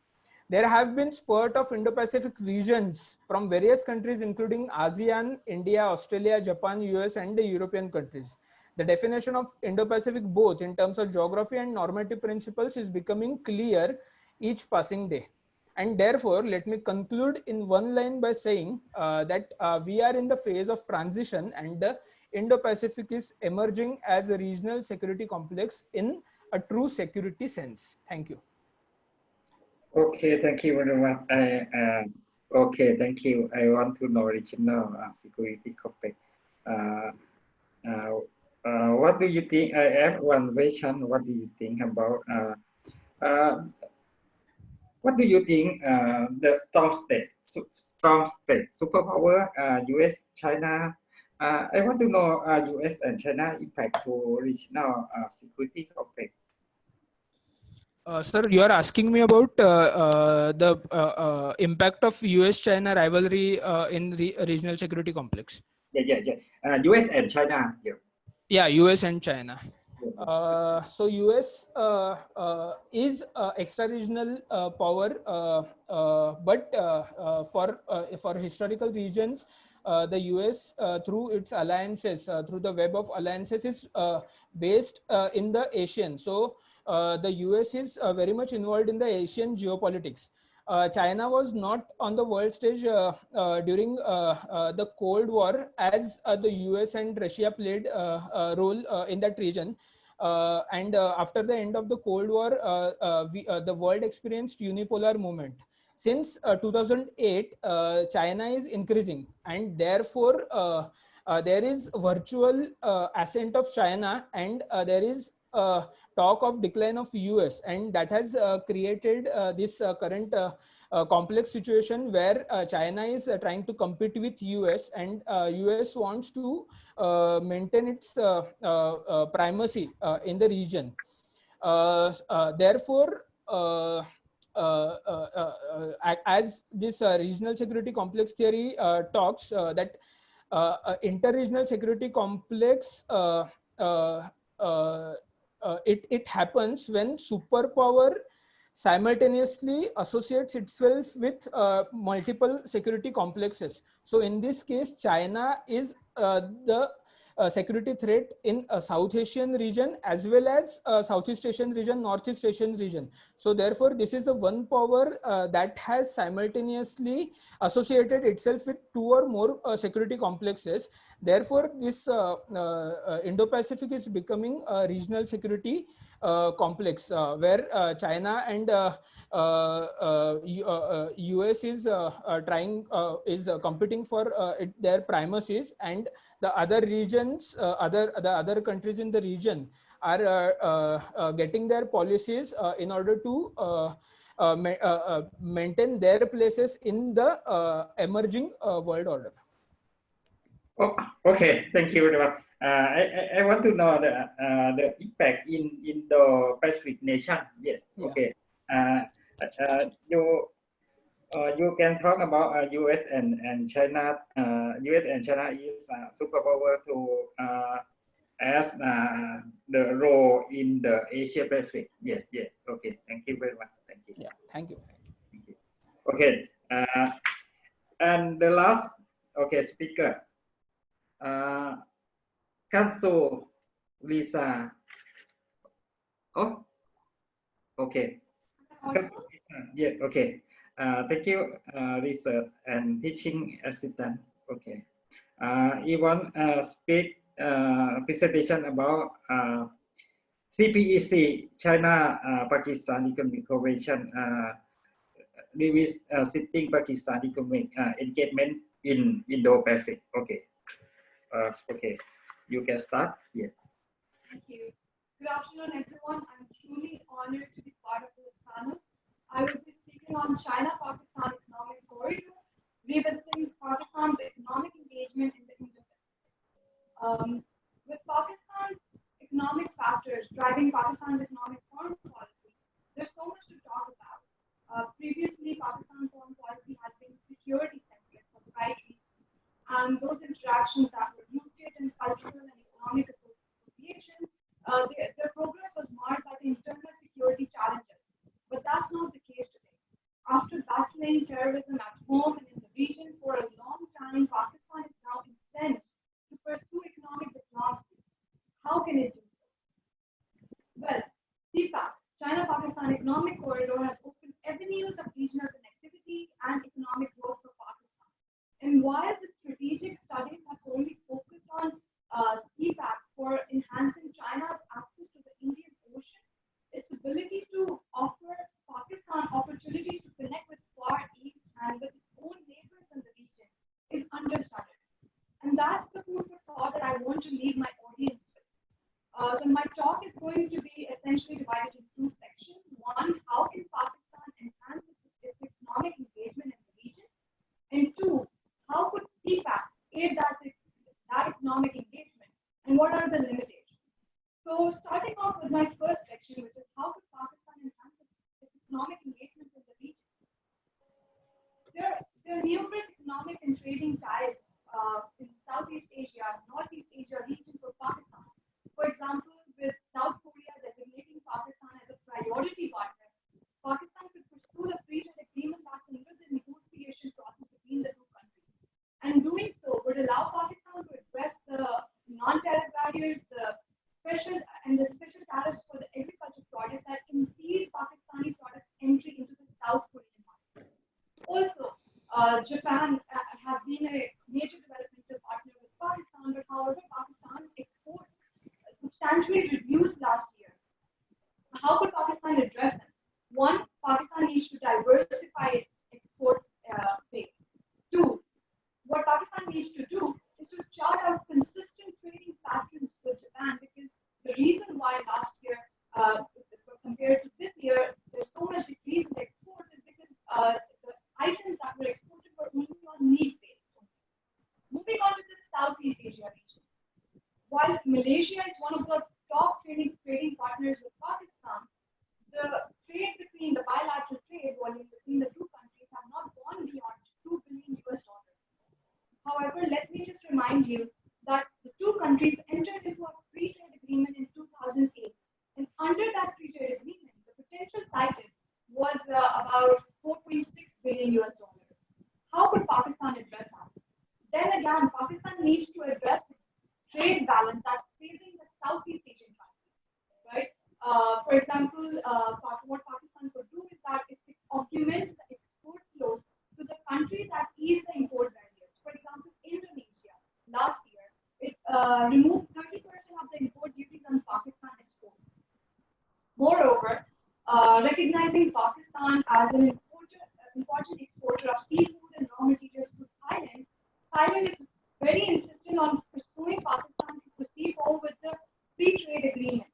There have been spurt of Indo-Pacific regions from various countries, including ASEAN, India, Australia, Japan, US, and the European countries. The definition of Indo-Pacific, both in terms of geography and normative principles, is becoming clear each passing day. And therefore, let me conclude in one line by saying that we are in the phase of transition, and the Indo-Pacific is emerging as a regional security complex in a true security sense. Thank you. Okay, thank you very much. Okay, thank you. I want to know regional security complex. What do you think? I have one question. What do you think about? What do you think? The strong state superpower, U.S., China. I want to know U.S. and China impact to regional security complex. Sir, you are asking me about the impact of US-China rivalry in the regional security complex. Yeah. US and China. Yeah, US and China. So US is extra-regional power, but for historical regions, the US through its alliances, through the web of alliances, is based in the Asian. So the US is very much involved in the Asian geopolitics. China was not on the world stage during the Cold War, as the US and Russia played a role in that region. And after the end of the Cold War, the world experienced unipolar movement. Since 2008, China is increasing, and therefore there is virtual ascent of China, and there is talk of decline of US, and that has created this current complex situation where China is trying to compete with US, and US wants to maintain its primacy in the region. Therefore, as this regional security complex theory talks, that inter-regional security complex it happens when superpower simultaneously associates itself with multiple security complexes. So in this case, China is the security threat in a South Asian region, as well as Southeast Asian region, Northeast Asian region. So therefore, this is the one power that has simultaneously associated itself with two or more security complexes. Therefore, this Indo-Pacific is becoming a regional security complex where China and US is competing for their primacies, and the other regions, the other countries in the region are getting their policies in order to maintain their places in the emerging world order. Oh, okay, thank you very much. I want to know the impact in the Pacific nation. Yes. Yeah. Okay. You can talk about US and China. US and China is superpower to as the role in the Asia Pacific. Yes. Okay. Thank you very much. Thank you. Yeah. Thank you. Okay. And the last speaker. Kanso Lisa. Oh, okay. Yeah, okay. Thank you, research and teaching assistant. Okay. Yvonne speak presentation about CPEC, China Pakistan Economic Cooperation, revisiting Pakistan economic engagement in Indo-Pacific. Okay. Okay, you can start. Yes. Thank you. Good afternoon, everyone. I'm truly honored to be part of this panel. I will be speaking on China-Pakistan Economic Corridor, revisiting Pakistan's economic engagement in the Indo-Pacific. With Pakistan and those interactions that were rooted in cultural and economic associations, their progress was marred by the internal security challenges. But that's not the case today. After battling terrorism at home and in the region for a long time, Pakistan is now intent to pursue economic diplomacy. How can it do so? Well, CPEC, China-Pakistan Economic Corridor, has opened avenues of regional connectivity and economic growth for Pakistan. And while the strategic studies have solely focused on CPEC for enhancing China's access to the Indian Ocean, its ability to offer Pakistan opportunities to connect with Far East and with its own neighbors in the region is understudied. And that's the food for thought that I want to leave my audience with. So my talk is going to be essentially divided into two sections. One, how can Pakistan enhance its economic engagement in the region? And two, how could CPEC aid that economic engagement? And what are the limitations? So starting off with my first section, which is how could Pakistan enhance its economic engagements in the region? There are numerous economic and trading ties in Southeast Asia, Northeast Asia region for Pakistan. For example, with South Korea designating Pakistan as a priority partner, Pakistan could pursue the free trade agreement that under the negotiation process between the two countries. And doing so would allow Pakistan to address the non-tariff barriers, the special tariffs for the agricultural products that impede Pakistani product entry into the South Korean market. Also, Japan has been a major developmental partner with Pakistan, but however, Pakistan exports substantially reduced last year. How could Pakistan address them? One, Pakistan needs to diversify its export base. Two, what Pakistan needs to do is to chart out consistent trading patterns with Japan, because the reason why last year, compared to this year, there's so much decrease in the exports is because the items that were exported were only on need-based. Moving on to the Southeast Asia region. While Malaysia is one of the top trading partners with Pakistan, the bilateral trade volume between the two countries have not gone beyond $2 billion. However, let me just remind you that the two countries entered into a free trade agreement in 2008. And under that free trade agreement, the potential cited was about $4.6 billion. How could Pakistan address that? Then again, Pakistan needs to address the trade balance that's favoring the Southeast Asian countries, right? For example, what Pakistan could do is that it augments the export flows to the countries that ease the import barriers. For example, Indonesia, last year, it removed 30% of the import duties on Pakistan exports. Moreover, recognizing Pakistan as an important exporter of seafood and raw materials to Thailand, Thailand is very insistent on pursuing Pakistan to proceed forward with the free trade agreement.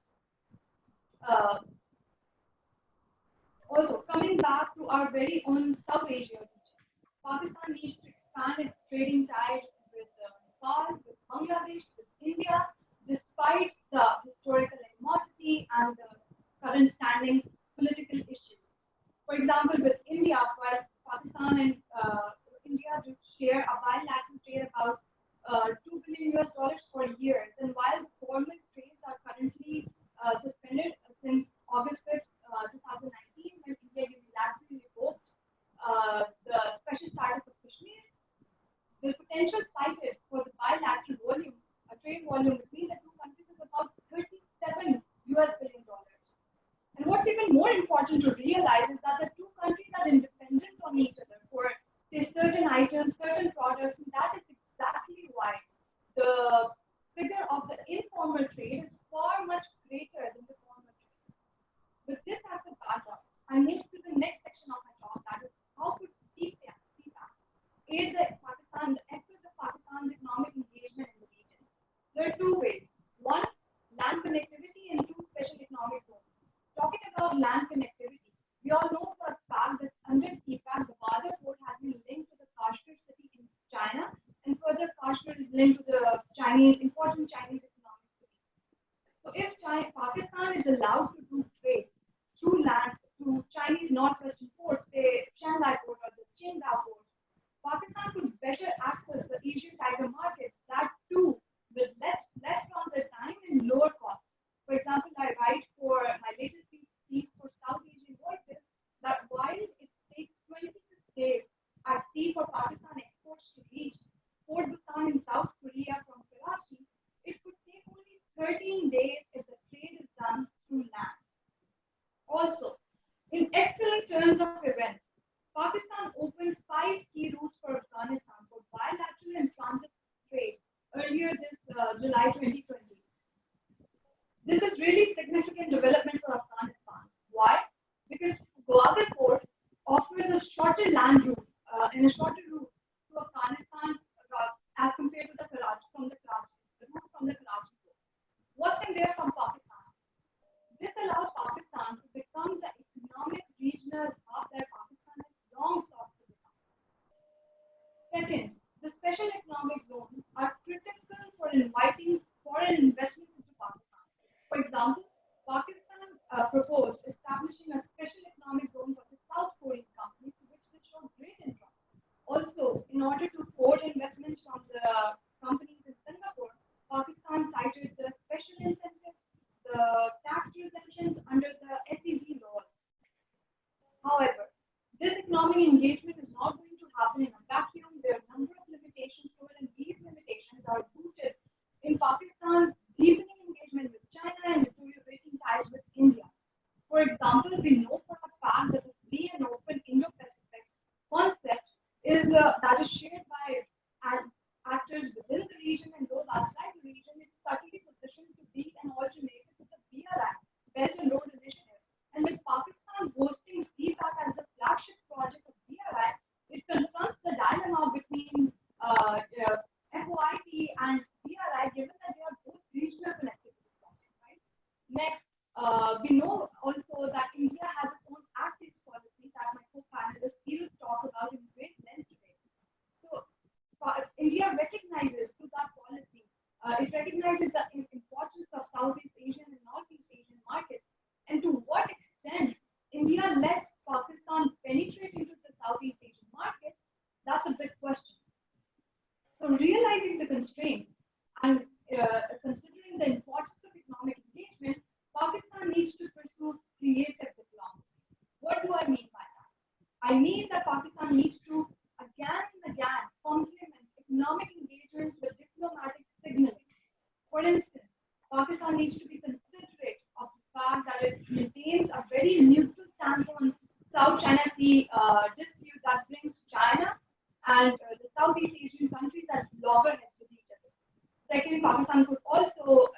Also, coming back to our very own South Asia region, Pakistan needs to expand its trading ties with Nepal, with Bangladesh, with India, despite the historical animosity and the current standing political issues. For example, with India, while Pakistan and India do share a bilateral trade about $2 billion for years, and while formal trades are currently suspended since August 5th, 2019, when India unilaterally revoked the special status of Kashmir, the potential cited for the bilateral volume, a trade volume between the two countries, is about $37 billion. And what's even more important to realize is that the two countries are independent on each other for, say, certain items, certain products, and that is exactly why the figure of the informal trade is far much greater than the formal trade. With this as the backdrop, I move to the next section of my talk, that is how could CPEC aid the efforts of Pakistan's economic engagement in the region. There are two ways. One, land connectivity, and two, special economic zones. Talking about land connectivity, we all know for a fact that under CPEC, the Gwadar port has been linked to the Kashmir city in China, and further Kashmir is linked to the important Chinese economic city. So if Pakistan is allowed to do trade through land to Chinese northwestern ports, say Shanghai port or the Qingdao port, Pakistan could better access the Asian Tiger days if the trade is done through land. Also, in excellent turns of events, Pakistan opened 5 key routes for Afghanistan for bilateral and transit trade earlier this July 2020. This is really significant development for Afghanistan. Why? Because Gwadar Port offers a shorter land route and a shorter route to Afghanistan as compared to the route from the Karachi port. What's in there from Pakistan? This allows Pakistan to become the economic regional hub that Pakistan has long sought to become. Second, the special economic zones are critical for inviting foreign investment into Pakistan. For example, Pakistan proposed establishing a special economic zone for the South Korean companies, to which they showed great interest. Also, in order to court investments from the companies in Singapore, Pakistan cited the special incentives, the tax exemptions under the SEZ laws. However, this economic engagement is not going to happen in a vacuum. There are a number of limitations to it, and these limitations are rooted in Pakistan's deepening engagement with China and deteriorating ties with India. For example, we know for a fact that the free and open Indo-Pacific concept is that is shared by actors within the region and those outside the region. It's subtly positioned to be an alternative to the BRI, Belt and Road Initiative. And with Pakistan hosting CPAC as the flagship project of BRI, it confronts the dilemma between FOIP and BRI, given that they are both regional connectivity projects, right? Next, we know also that India has its own active policy that my co-panelist Cyril talked about in great length today. So, India recognizes through that policy, it recognizes the importance of Southeast Asian and Northeast Asian markets, and to what extent India lets Pakistan penetrate into the Southeast Asian markets, that's a big question. So realizing the constraints and considering the importance of economic engagement, Pakistan needs to pursue creative diplomacy. What do I mean by that? I mean that Pakistan needs to again and again complement economic engagements with diplomatic signaling. For instance, Pakistan needs to be considerate of the fact that it maintains a very neutral stance on South China Sea dispute that brings China and the Southeast Asian countries at loggerheads with each other. Second, Pakistan could also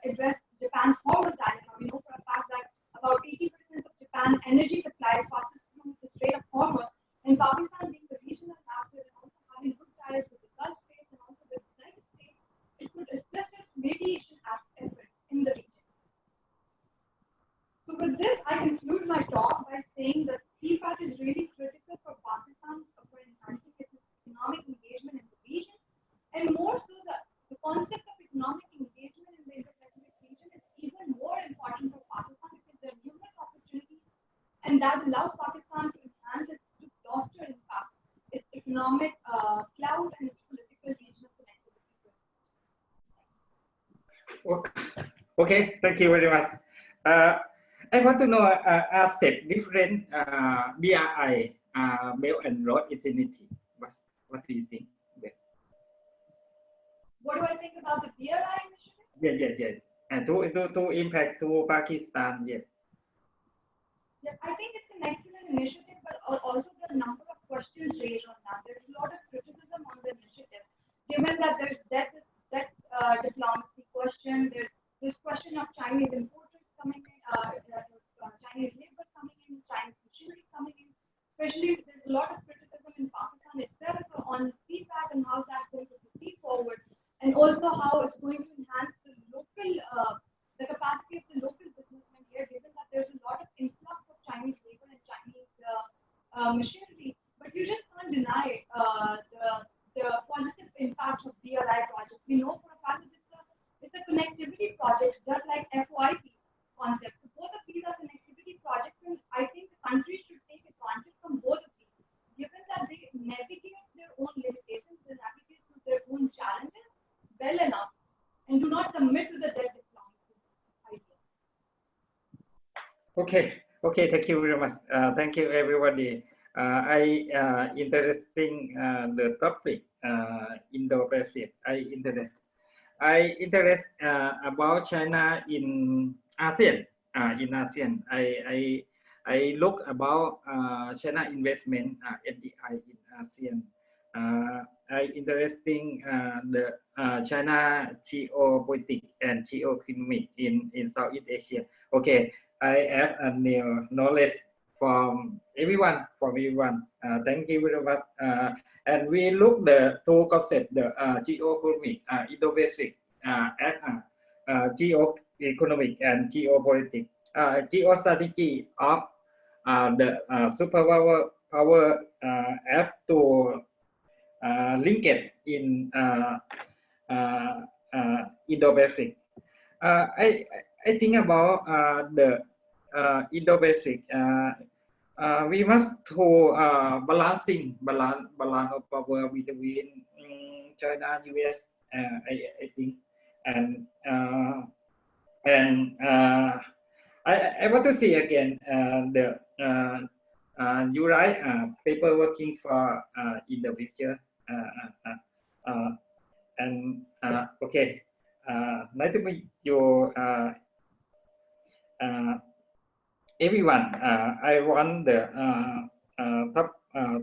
address Japan's Hormuz dilemma. We know for a fact that about 80% of Japan's energy supplies passes through the Strait of Hormuz, and Pakistan being the regional actor and also having good ties with the Gulf states and also with the United States, it could assist its mediation efforts in the region. So with this, I conclude my talk by saying that CPAC is really critical for Pakistan for enhancing its economic engagement in the region, and more so the concept of economic engagement in the Indo-Pacific region is even more important for Pakistan because there are numerous opportunities, and that allows Pakistan to enhance its, to foster in fact its economic clout and its political regional connectivity. Okay, thank you very much. I want to know, accept different BRI, Belt and Road Initiative. What do you think? What do I think about the BRI initiative? Yes. And to impact to Pakistan, yes. Yes, I think it's an excellent initiative, but also there are a number of questions raised on that. There's a lot of criticism on the initiative, given that there's debt diplomacy question, there's this question of Chinese importers coming in, Chinese labor coming in, Chinese machinery coming in. Especially, there's a lot of criticism in Pakistan itself on CPAC and how that's going to proceed forward, and also how it's going to enhance the local, the capacity of the local businessmen here, given that there's a lot of influx of Chinese labor and Chinese machinery. But you just can't deny the positive impacts of BRI project. We know for a fact that it's a connectivity project, just like FOIP concept. So both of these are connectivity projects, and I think the country should take advantage from both of these, given that they navigate their own limitations, they navigate through their own challenges well enough, and do not submit to the debt diplomacy idea. Okay, thank you very much. Thank you, everybody. Interesting the topic Indo-Pacific. I interested. I interest about China in ASEAN. I look about China investment FDI in ASEAN. I interesting the China geopolitics and geoeconomic in Southeast Asia. Okay, I have a new knowledge from everyone. Thank you very much. And we look the two concepts, the geoeconomic, Indo-Pacific, and geoeconomic and geopolitics. Geostrategy of the superpower have to link it in Indo-Pacific. I think about the Indo-Pacific. We must to balance of power between China, US, I think, and I want to see again the you write paper working for in the future and okay, nice to meet you everyone. I want the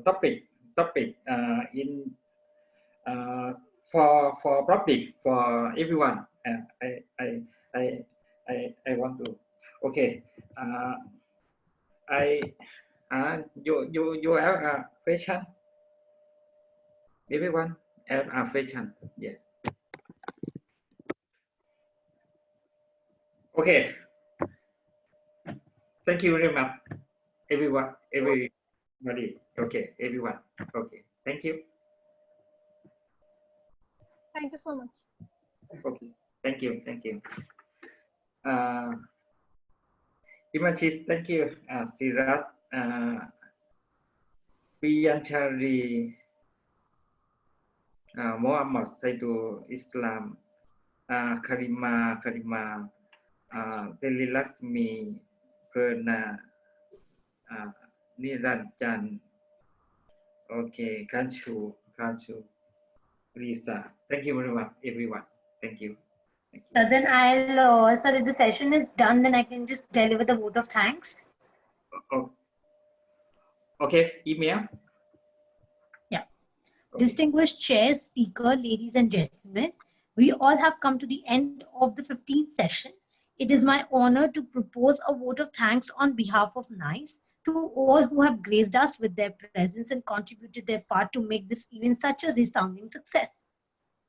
topic in for public for everyone. I want to. Okay. You have a question? Everyone have a question? Yes. Okay. Thank you very much, everyone, everybody. Okay, everyone. Okay, thank you. Thank you so much. Okay, thank you. Imagine, thank you. Sirat, Piyanchari, Muhammad Saidu Islam, Karima, Delilasmi, Perna, Niranjan. Okay, Kanchu, Lisa. Thank you very much, everyone. Thank you. So then I'll, so if the session is done, then I can just deliver the vote of thanks. Oh. Okay, email. Yeah. Okay. Distinguished chair, speaker, ladies and gentlemen, we all have come to the end of the 15th session. It is my honor to propose a vote of thanks on behalf of NICE to all who have graced us with their presence and contributed their part to make this event such a resounding success.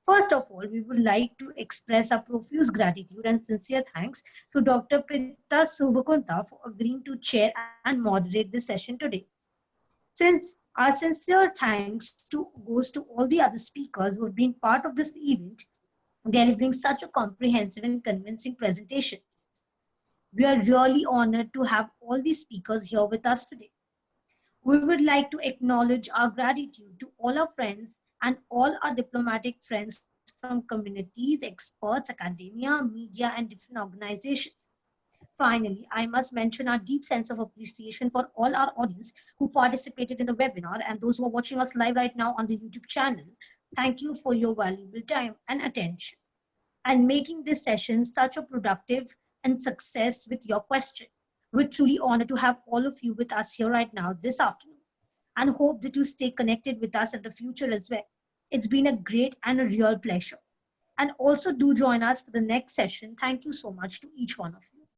First of all, we would like to express our profuse gratitude and sincere thanks to Dr. Prita Suvakunta for agreeing to chair and moderate this session today. Since our sincere thanks goes to all the other speakers who have been part of this event, delivering such a comprehensive and convincing presentation. We are really honored to have all these speakers here with us today. We would like to acknowledge our gratitude to all our friends and all our diplomatic friends from communities, experts, academia, media, and different organizations. Finally, I must mention our deep sense of appreciation for all our audience who participated in the webinar and those who are watching us live right now on the YouTube channel. Thank you for your valuable time and attention and making this session such a productive and success with your question. We're truly honored to have all of you with us here right now this afternoon and hope that you stay connected with us in the future as well. It's been a great and a real pleasure. And also do join us for the next session. Thank you so much to each one of you.